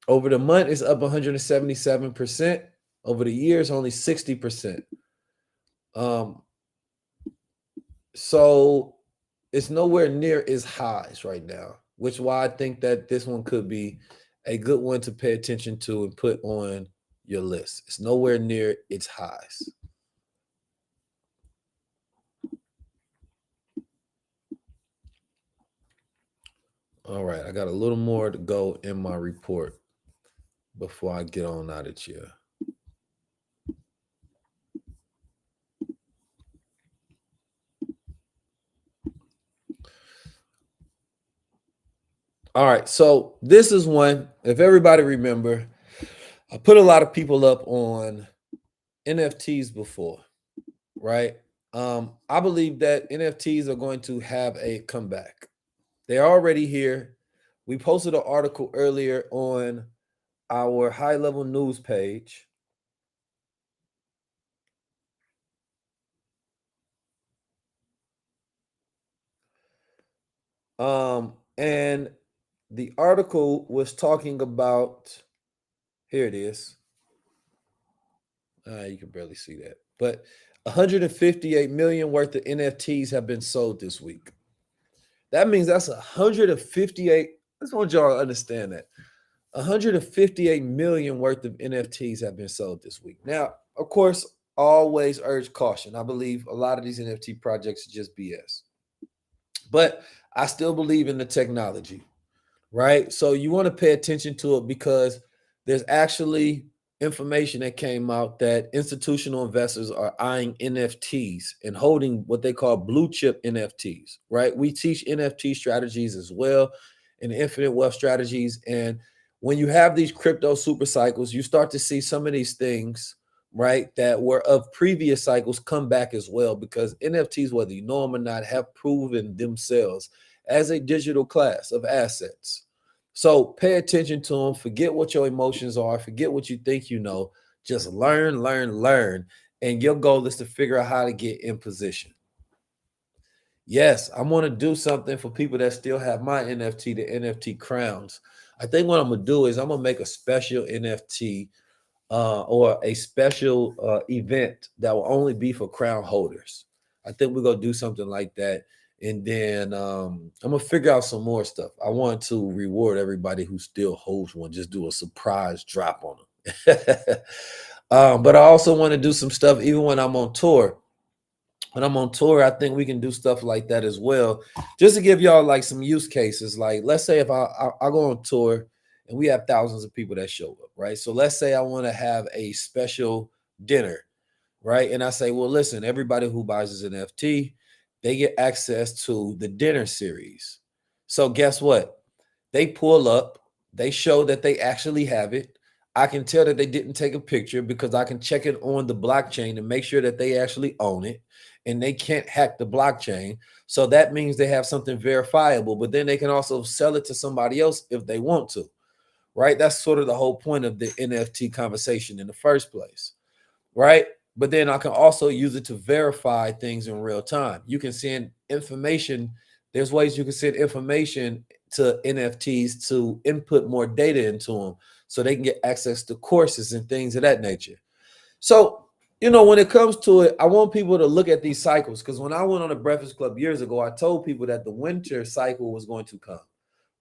Over the month, it's up 177%. Over the year, it's only 60%. So it's nowhere near its highs right now, which is why I think that this one could be a good one to pay attention to and put on your list. It's nowhere near its highs. All right, I got a little more to go in my report before I get on out of here. All right, so this is one, if everybody remember, I put a lot of people up on NFTs before, right? I believe that NFTs are going to have a comeback. They're already here. We posted an article earlier on our high level news page. And the article was talking about, here it is. You can barely see that, but 158 million worth of NFTs have been sold this week. That means that's 158. I just want y'all to understand that 158 million worth of NFTs have been sold this week. Now, of course, always urge caution. I believe a lot of these NFT projects are just BS, but I still believe in the technology, right? So you want to pay attention to it because there's actually information that came out that institutional investors are eyeing NFTs and holding what they call blue chip NFTs, right? We teach NFT strategies as well and infinite wealth strategies. And when you have these crypto super cycles, you start to see some of these things, right, that were of previous cycles come back as well, because NFTs, whether you know them or not, have proven themselves as a digital class of assets. So pay attention to them. Forget what your emotions are. Forget what you think you know. Just learn, learn, learn. And your goal is to figure out how to get in position. Yes, I want to do something for people that still have my NFT, the NFT crowns. I think what I'm going to do is I'm going to make a special NFT or a special event that will only be for crown holders. I think we're going to do something like that. And then I'm gonna figure out some more stuff. I want to reward everybody who still holds one, just do a surprise drop on them. But I also want to do some stuff even when I'm on tour. When I'm on tour, I think we can do stuff like that as well. Just to give y'all like some use cases. Like, let's say if I go on tour and we have thousands of people that show up, right? So let's say I want to have a special dinner, right? And I say, well, listen, everybody who buys this NFT, they get access to the dinner series. So guess what? They pull up, they show that they actually have it. I can tell that they didn't take a picture because I can check it on the blockchain and make sure that they actually own it and they can't hack the blockchain. So that means they have something verifiable, but then they can also sell it to somebody else if they want to, right? That's sort of the whole point of the NFT conversation in the first place, right? But then I can also use it to verify things in real time. You can send information. There's ways you can send information to NFTs to input more data into them so they can get access to courses and things of that nature. So, when it comes to it, I want people to look at these cycles because when I went on the Breakfast Club years ago, I told people that the winter cycle was going to come,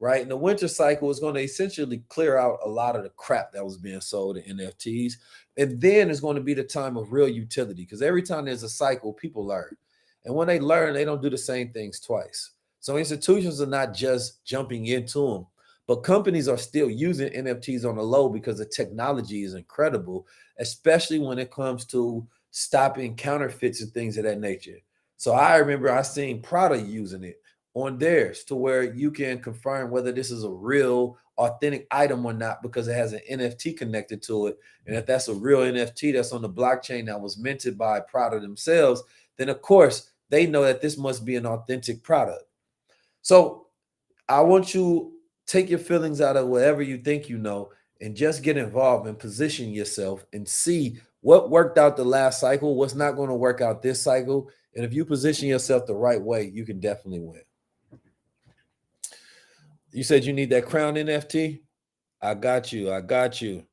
right? And the winter cycle is going to essentially clear out a lot of the crap that was being sold in NFTs. And then it's going to be the time of real utility because every time there's a cycle, people learn. And when they learn, they don't do the same things twice. So institutions are not just jumping into them, but companies are still using NFTs on the low because the technology is incredible, especially when it comes to stopping counterfeits and things of that nature. So I remember I seen Prada using it on theirs to where you can confirm whether this is a real authentic item or not because it has an NFT connected to it. And if that's a real NFT that's on the blockchain that was minted by Prada themselves, then of course they know that this must be an authentic product. So I want you take your feelings out of whatever you think you know and just get involved and position yourself and see what worked out the last cycle, what's not going to work out this cycle. And if you position yourself the right way, you can definitely win. You said you need that crown NFT? I got you. I got you.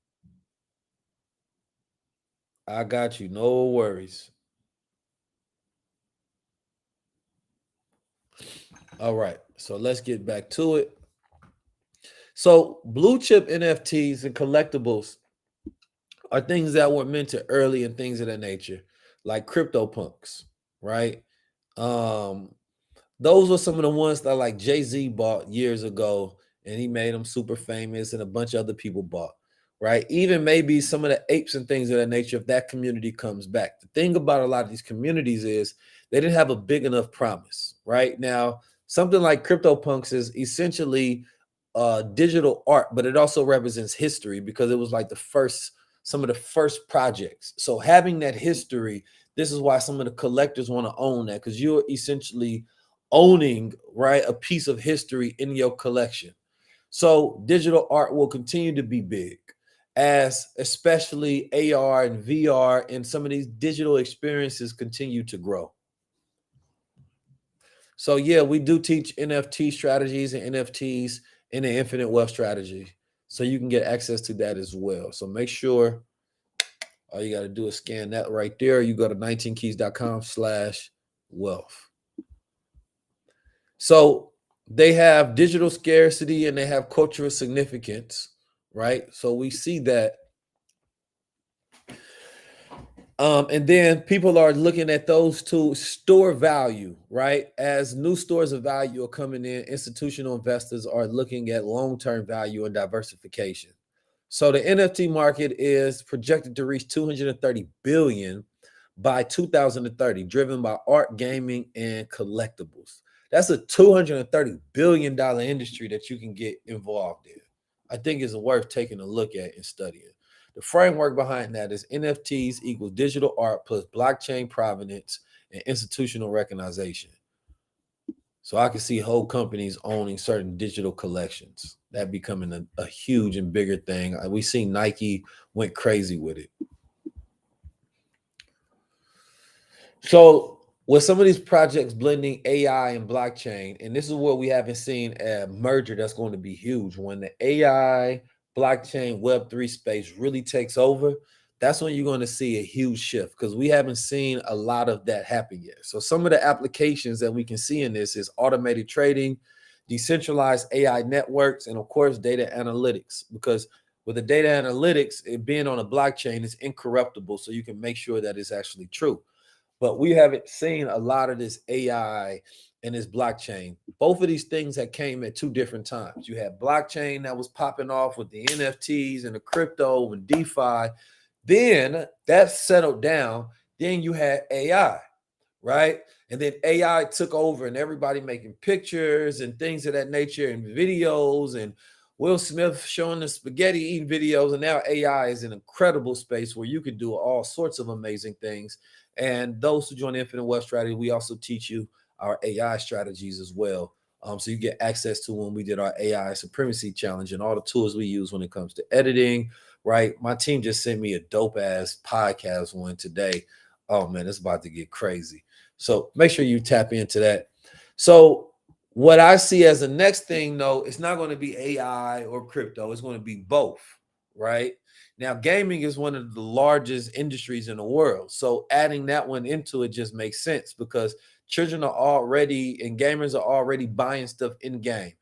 I got you. No worries. All right. So let's get back to it. So blue chip NFTs and collectibles are things that were minted early and things of that nature, like CryptoPunks, right? Um, those were some of the ones that like Jay-Z bought years ago, and he made them super famous, and a bunch of other people bought, right? Even maybe some of the apes and things of that nature, if that community comes back. The thing about a lot of these communities is they didn't have a big enough promise, right? Now, something like CryptoPunks is essentially digital art, but it also represents history because it was like some of the first projects. So having that history, this is why some of the collectors want to own that because you're essentially owning, right, a piece of history in your collection. So digital art will continue to be big as especially AR and VR and some of these digital experiences continue to grow. So yeah, we do teach NFT strategies and NFTs in the infinite wealth strategy. So you can get access to that as well. So make sure all you got to do is scan that right there. You go to 19keys.com/wealth. So they have digital scarcity and they have cultural significance, right? So we see that. And then people are looking at those to store value, right? As new stores of value are coming in, institutional investors are looking at long-term value and diversification. So the NFT market is projected to reach 230 billion by 2030, driven by art, gaming, and collectibles. That's a $230 billion industry that you can get involved in. I think it's worth taking a look at and studying. The framework behind that is NFTs equals digital art plus blockchain provenance and institutional recognition. So I can see whole companies owning certain digital collections. That becoming a huge and bigger thing. We see Nike went crazy with it. So with some of these projects blending AI and blockchain, and this is what we haven't seen a merger that's going to be huge. When the AI, blockchain, Web3 space really takes over, that's when you're going to see a huge shift, because we haven't seen a lot of that happen yet. So some of the applications that we can see in this is automated trading, decentralized AI networks, and of course, data analytics, because with the data analytics, it being on a blockchain is incorruptible. So you can make sure that it's actually true. But we haven't seen a lot of this AI and this blockchain. Both of these things that came at two different times. You had blockchain that was popping off with the NFTs and the crypto and DeFi. Then that settled down. Then you had AI, right? And then AI took over and everybody making pictures and things of that nature and videos, and Will Smith showing the spaghetti eating videos. And now AI is an incredible space where you can do all sorts of amazing things. And those who join the Infinite Wealth Strategy, we also teach you our AI strategies as well. So you get access to when we did our AI Supremacy Challenge and all the tools we use when it comes to editing, right? My team just sent me a dope ass podcast one today. Oh man, it's about to get crazy. So make sure you tap into that. So what I see as the next thing, though, it's not going to be AI or crypto. It's going to be both, right? Now, gaming is one of the largest industries in the world. So adding that one into it just makes sense, because children are already, and gamers are already buying stuff in game.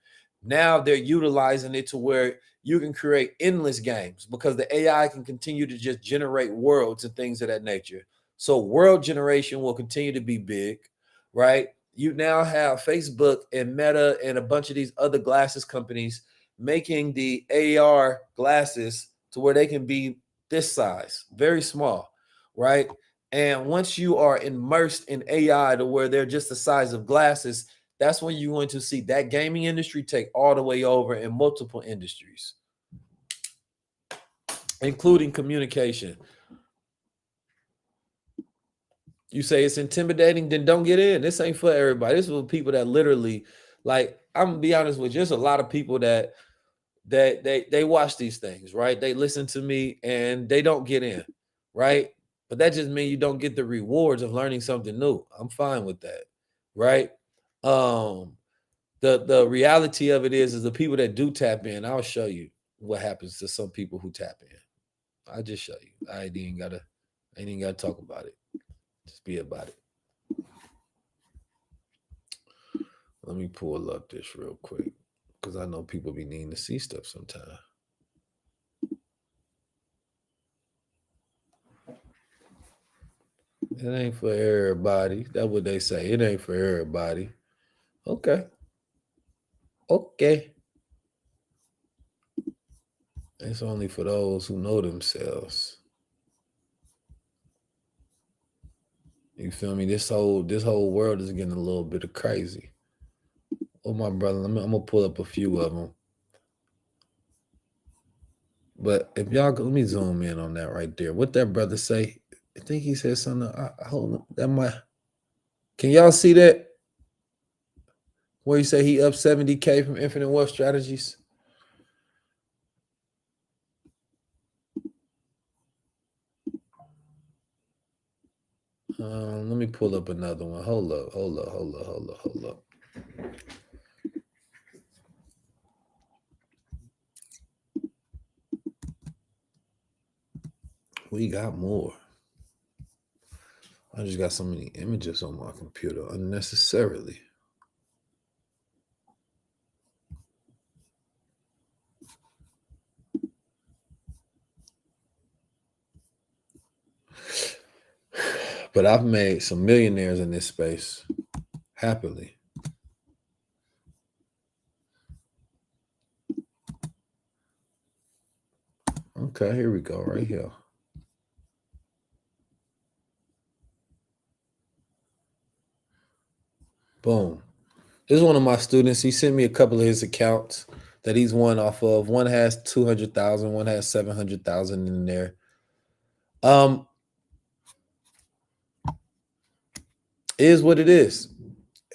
Now they're utilizing it to where you can create endless games, because the AI can continue to just generate worlds and things of that nature. So world generation will continue to be big, right? You now have Facebook and Meta and a bunch of these other glasses companies making the AR glasses to where they can be this size, very small, right? And once you are immersed in AI to where they're just the size of glasses, that's when you're going to see that gaming industry take all the way over in multiple industries, including communication. You say it's intimidating, then don't get in. This ain't for everybody. This is for people that literally, like, I'm gonna be honest with you, there's a lot of people that they watch these things, right? They listen to me and they don't get in, right? But that just means you don't get the rewards of learning something new. I'm fine with that, right? Um, the reality of it is the people that do tap in, I'll show you what happens to some people who tap in. I'll just show you. I ain't even gotta talk about it. Just be about it. Let me pull up this real quick, because I know people be needing to see stuff sometime. It ain't for everybody. That's what they say. It ain't for everybody. Okay. Okay. It's only for those who know themselves. You feel me? This whole world is getting a little bit of crazy. Oh my brother, I'm gonna pull up a few of them. But if y'all let me zoom in on that right there. What that brother say? I think he said something. Hold on. That might. Can y'all see that? Where you say he up 70K from Infinite Wealth Strategies? Let me pull up another one. Hold up. We got more. I just got so many images on my computer unnecessarily. But I've made some millionaires in this space happily. Okay, here we go, right here. Boom. This is one of my students. He sent me a couple of his accounts that he's won off of. One has 200,000, one has 700,000 in there. Is what it is.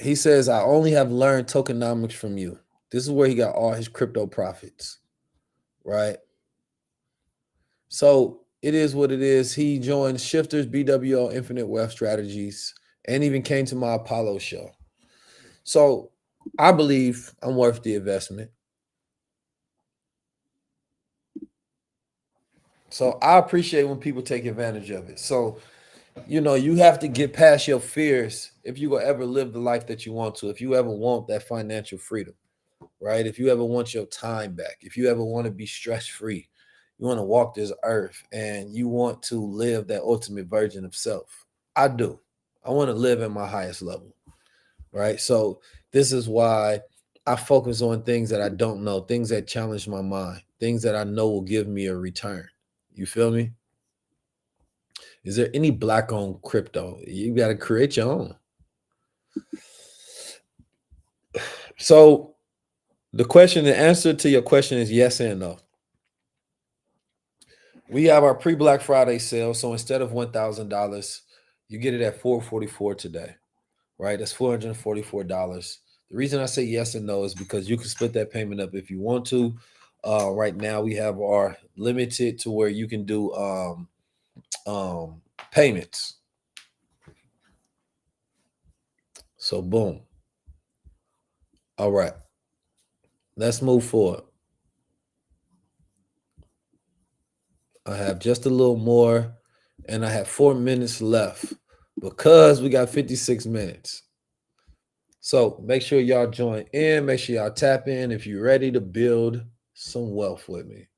He says, I only have learned tokenomics from you. This is where he got all his crypto profits, right? So it is what it is. He joined Shifters, BWO, Infinite Wealth Strategies, and even came to my Apollo show. So I believe I'm worth the investment. So I appreciate when people take advantage of it. So, you have to get past your fears if you will ever live the life that you want to, if you ever want that financial freedom, right? If you ever want your time back, if you ever want to be stress free, you want to walk this earth and you want to live that ultimate version of self. I do. I want to live at my highest level, right? So this is why I focus on things that I don't know, things that challenge my mind, things that I know will give me a return. You feel me? Is there any black owned crypto? You got to create your own. So the answer to your question is yes and no. We have our pre-Black Friday sale. So instead of $1,000, you get it at $444 today, right? That's $444. The reason I say yes and no is because you can split that payment up if you want to. Right now we have our limited to where you can do payments. So boom. All right. Let's move forward. I have just a little more, and I have 4 minutes left because we got 56 minutes. So make sure y'all join in. Make sure y'all tap in if you're ready to build some wealth with me.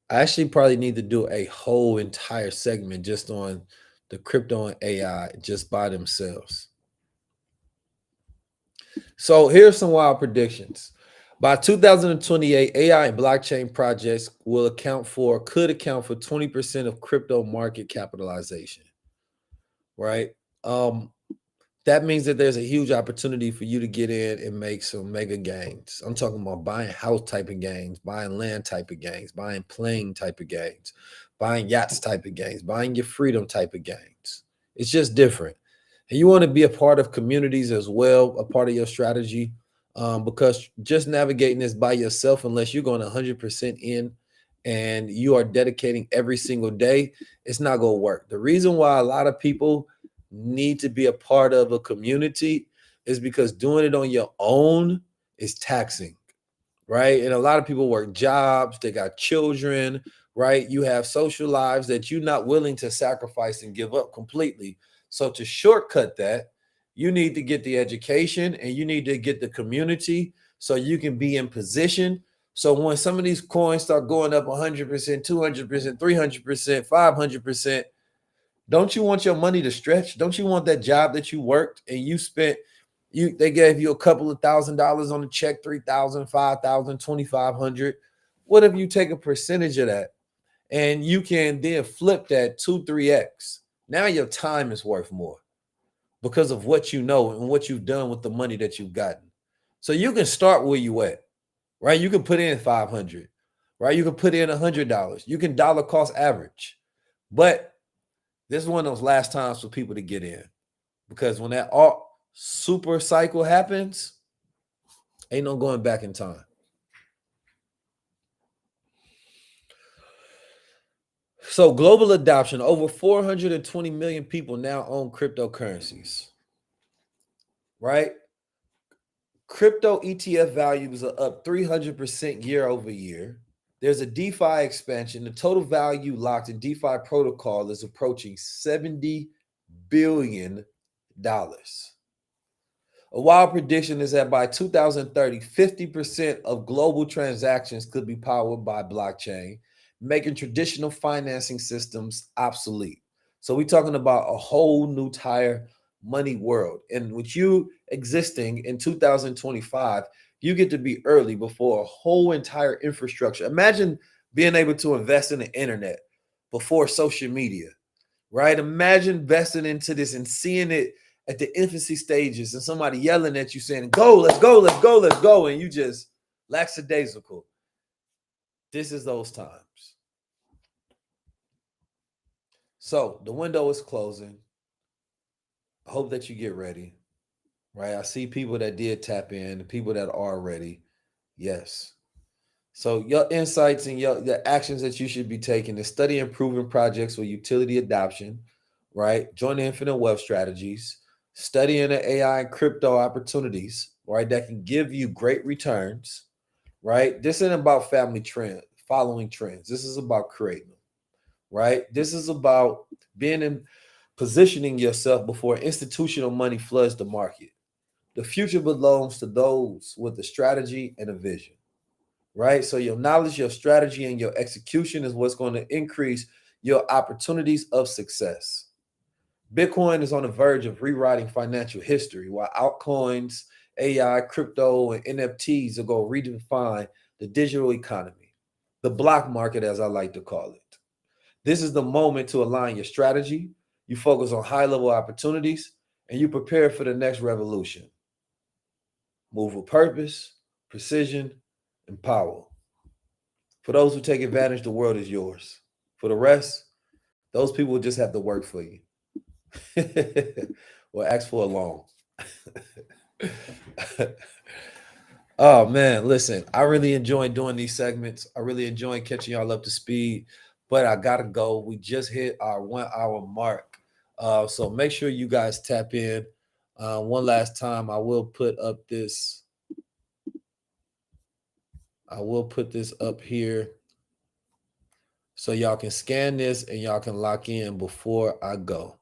I actually probably need to do a whole entire segment just on the crypto and AI just by themselves. So here's some wild predictions. By 2028, AI and blockchain projects could account for 20% of crypto market capitalization, right? That means that there's a huge opportunity for you to get in and make some mega gains. I'm talking about buying house type of gains, buying land type of gains, buying plane type of gains, buying yachts type of gains, buying your freedom type of gains. It's just different. And you want to be a part of communities as well, a part of your strategy, because just navigating this by yourself, unless you're going 100% in and you are dedicating every single day, it's not going to work. The reason why a lot of people need to be a part of a community is because doing it on your own is taxing, right? And a lot of people work jobs, they got children, right? You have social lives that you're not willing to sacrifice and give up completely. So to shortcut that, you need to get the education and you need to get the community so you can be in position. So when some of these coins start going up 100%, 200%, 300%, 500%, don't you want your money to stretch? Don't you want that job that you worked and you spent, they gave you a couple of $1,000s on the check, 3,000, 5,000, 2,500. What if you take a percentage of that and you can then flip that 2-3x? Now your time is worth more because of what you know and what you've done with the money that you've gotten. So you can start where you at, right? You can put in 500, right? You can put in $100. You can dollar cost average. But this is one of those last times for people to get in, because when that super cycle happens, ain't no going back in time. So global adoption, over 420 million people now own cryptocurrencies, right? Crypto ETF values are up 300% year over year. There's a DeFi expansion. The total value locked in DeFi protocol is approaching $70 billion. A wild prediction is that by 2030, 50% of global transactions could be powered by blockchain, making traditional financing systems obsolete. So we're talking about a whole new entire money world. And with you existing in 2025, you get to be early before a whole entire infrastructure. Imagine being able to invest in the internet before social media, right? Imagine investing into this and seeing it at the infancy stages and somebody yelling at you saying, go, let's go, let's go, let's go. And you just lackadaisical. This is those times. So the window is closing. I hope that you get ready, right? I see people that did tap in, the people that are ready. Yes. So your insights and the actions that you should be taking is study improving projects with utility adoption, right? Join the infinite wealth strategies, studying the AI and crypto opportunities, right? That can give you great returns, right? This isn't about following trends. This is about creating them, right? This is about being in positioning yourself before institutional money floods the market. The future belongs to those with a strategy and a vision, right? So your knowledge, your strategy, and your execution is what's going to increase your opportunities of success. Bitcoin is on the verge of rewriting financial history, while altcoins, AI, crypto, and NFTs are going to redefine the digital economy, the block market, as I like to call it. This is the moment to align your strategy. You focus on high level opportunities and you prepare for the next revolution. Move with purpose, precision, and power. For those who take advantage, the world is yours. For the rest, those people will just have to work for you. Or ask for a loan. Oh man, listen, I really enjoy doing these segments. I really enjoy catching y'all up to speed, but I gotta go. We just hit our 1 hour mark. So make sure you guys tap in. One last time, I will put this up here so y'all can scan this and y'all can lock in before I go.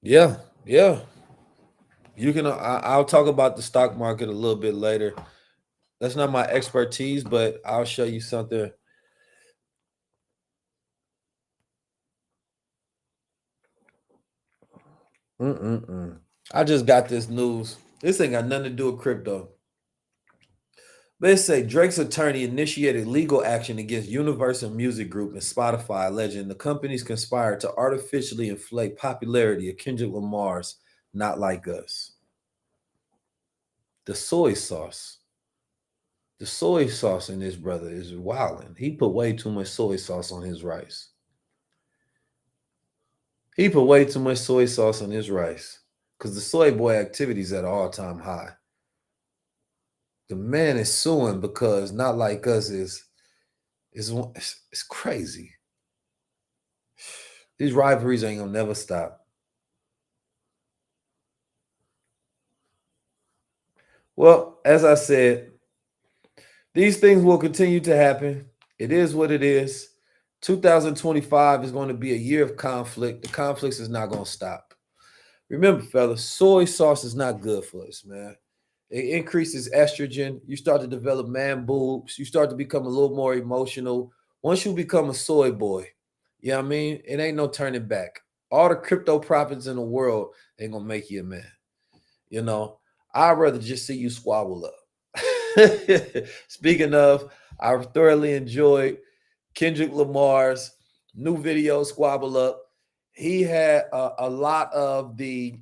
Yeah. You can. I'll talk about the stock market a little bit later. That's not my expertise, but I'll show you something. I just got this news. This ain't got nothing to do with crypto. They say Drake's attorney initiated legal action against Universal Music Group and Spotify, alleging the companies conspired to artificially inflate popularity of Kendrick Lamar's "Not Like Us." The soy sauce in this brother is wilding. He put way too much soy sauce on his rice. Because the soy boy activity is at an all-time high. The man is suing because Not Like Us is it's crazy. These rivalries ain't gonna never stop. Well, as I said, these things will continue to happen. It is what it is. 2025 is going to be a year of conflict. The conflicts is not going to stop. Remember, fellas, soy sauce is not good for us, man. It increases estrogen. You start to develop man boobs. You start to become a little more emotional. Once you become a soy boy, you know what I mean? It ain't no turning back. All the crypto profits in the world ain't going to make you a man. You know, I'd rather just see you squabble up. Speaking of, I thoroughly enjoyed Kendrick Lamar's new video, Squabble Up. He had a lot of the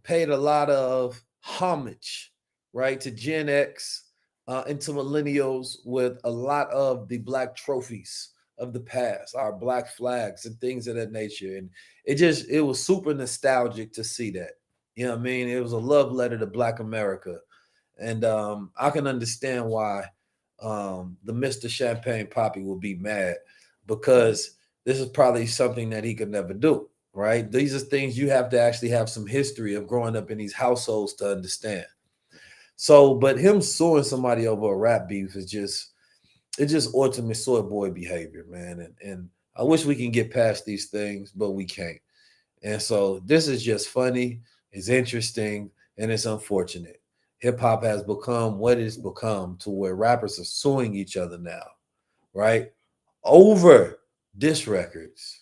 paid a lot of homage, right, to Gen X and to millennials with a lot of the black trophies of the past, our black flags and things of that nature. And it was super nostalgic to see that. You know what I mean? It was a love letter to Black America. And I can understand why the Mr. Champagne Poppy will be mad, because this is probably something that he could never do, right? These are things you have to actually have some history of growing up in these households to understand. So, but him suing somebody over a rap beef is just ultimate soy boy behavior, man. And I wish we can get past these things, but we can't. And so this is just funny, it's interesting, and it's unfortunate. Hip hop has become what it's become, to where rappers are suing each other now, right? Over diss records.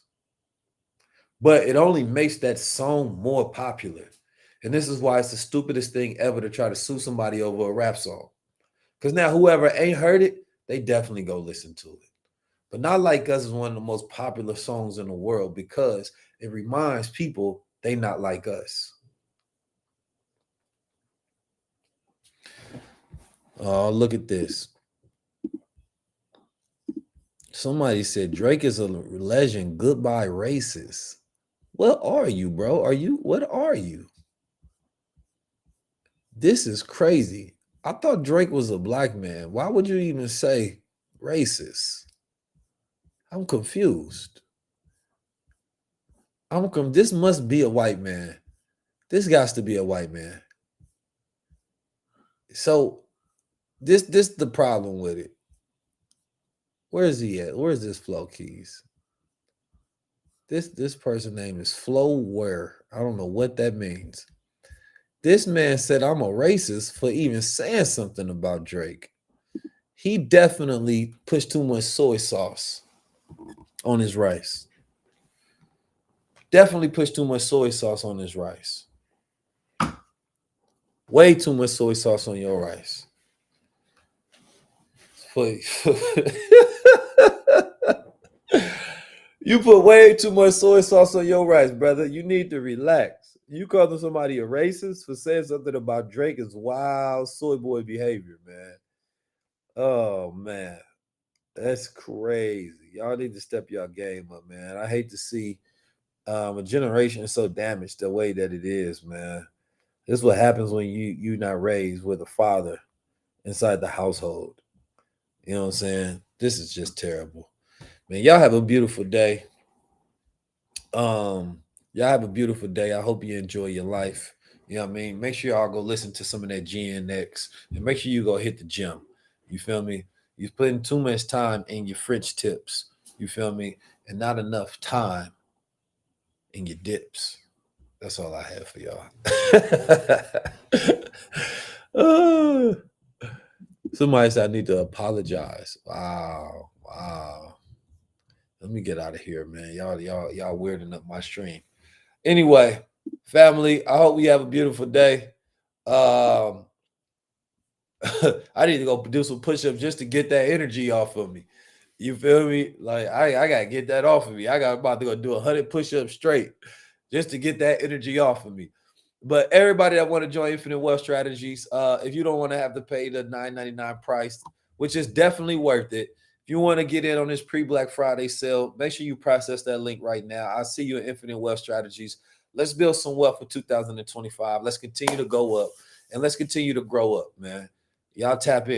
But it only makes that song more popular. And this is why it's the stupidest thing ever to try to sue somebody over a rap song. Because now whoever ain't heard it, they definitely go listen to it. But Not Like Us is one of the most popular songs in the world because it reminds people they not like us. Oh, look at this. Somebody said Drake is a legend. Goodbye, racist. What are you, bro? What are you? This is crazy. I thought Drake was a black man. Why would you even say racist? I'm confused. This must be a white man. This got to be a white man. So this the problem with it. Where is he at? Where is this Flow Keys? This person name is Flow Where. I don't know what that means. This man said I'm a racist for even saying something about Drake. He definitely pushed too much soy sauce on his rice. Definitely pushed too much soy sauce on his rice. Way too much soy sauce on your rice. You put way too much soy sauce on your rice, brother. You need to relax. You calling somebody a racist for saying something about Drake is wild soy boy behavior, man. Oh man, that's crazy. Y'all need to step your game up, man. I hate to see a generation so damaged the way that it is, man. This is what happens when you're not raised with a father inside the household. You know what I'm saying? This is just terrible. Man, y'all have a beautiful day. Y'all have a beautiful day. I hope you enjoy your life. You know what I mean? Make sure y'all go listen to some of that GNX and make sure you go hit the gym. You feel me? You're putting too much time in your French tips. You feel me? And not enough time in your dips. That's all I have for y'all. Somebody said I need to apologize. Wow. Let me get out of here, man. Y'all weirding up my stream. Anyway, family, I hope we have a beautiful day. I need to go do some push-ups just to get that energy off of me. You feel me? Like I gotta get that off of me. I got about to go do 100 push-ups straight just to get that energy off of me. But everybody that want to join Infinite Wealth Strategies, if you don't want to have to pay the $9.99 price, which is definitely worth it. If you want to get in on this pre-Black Friday sale, make sure you process that link right now. I'll see you in Infinite Wealth Strategies. Let's build some wealth for 2025. Let's continue to go up and let's continue to grow up, man. Y'all tap in.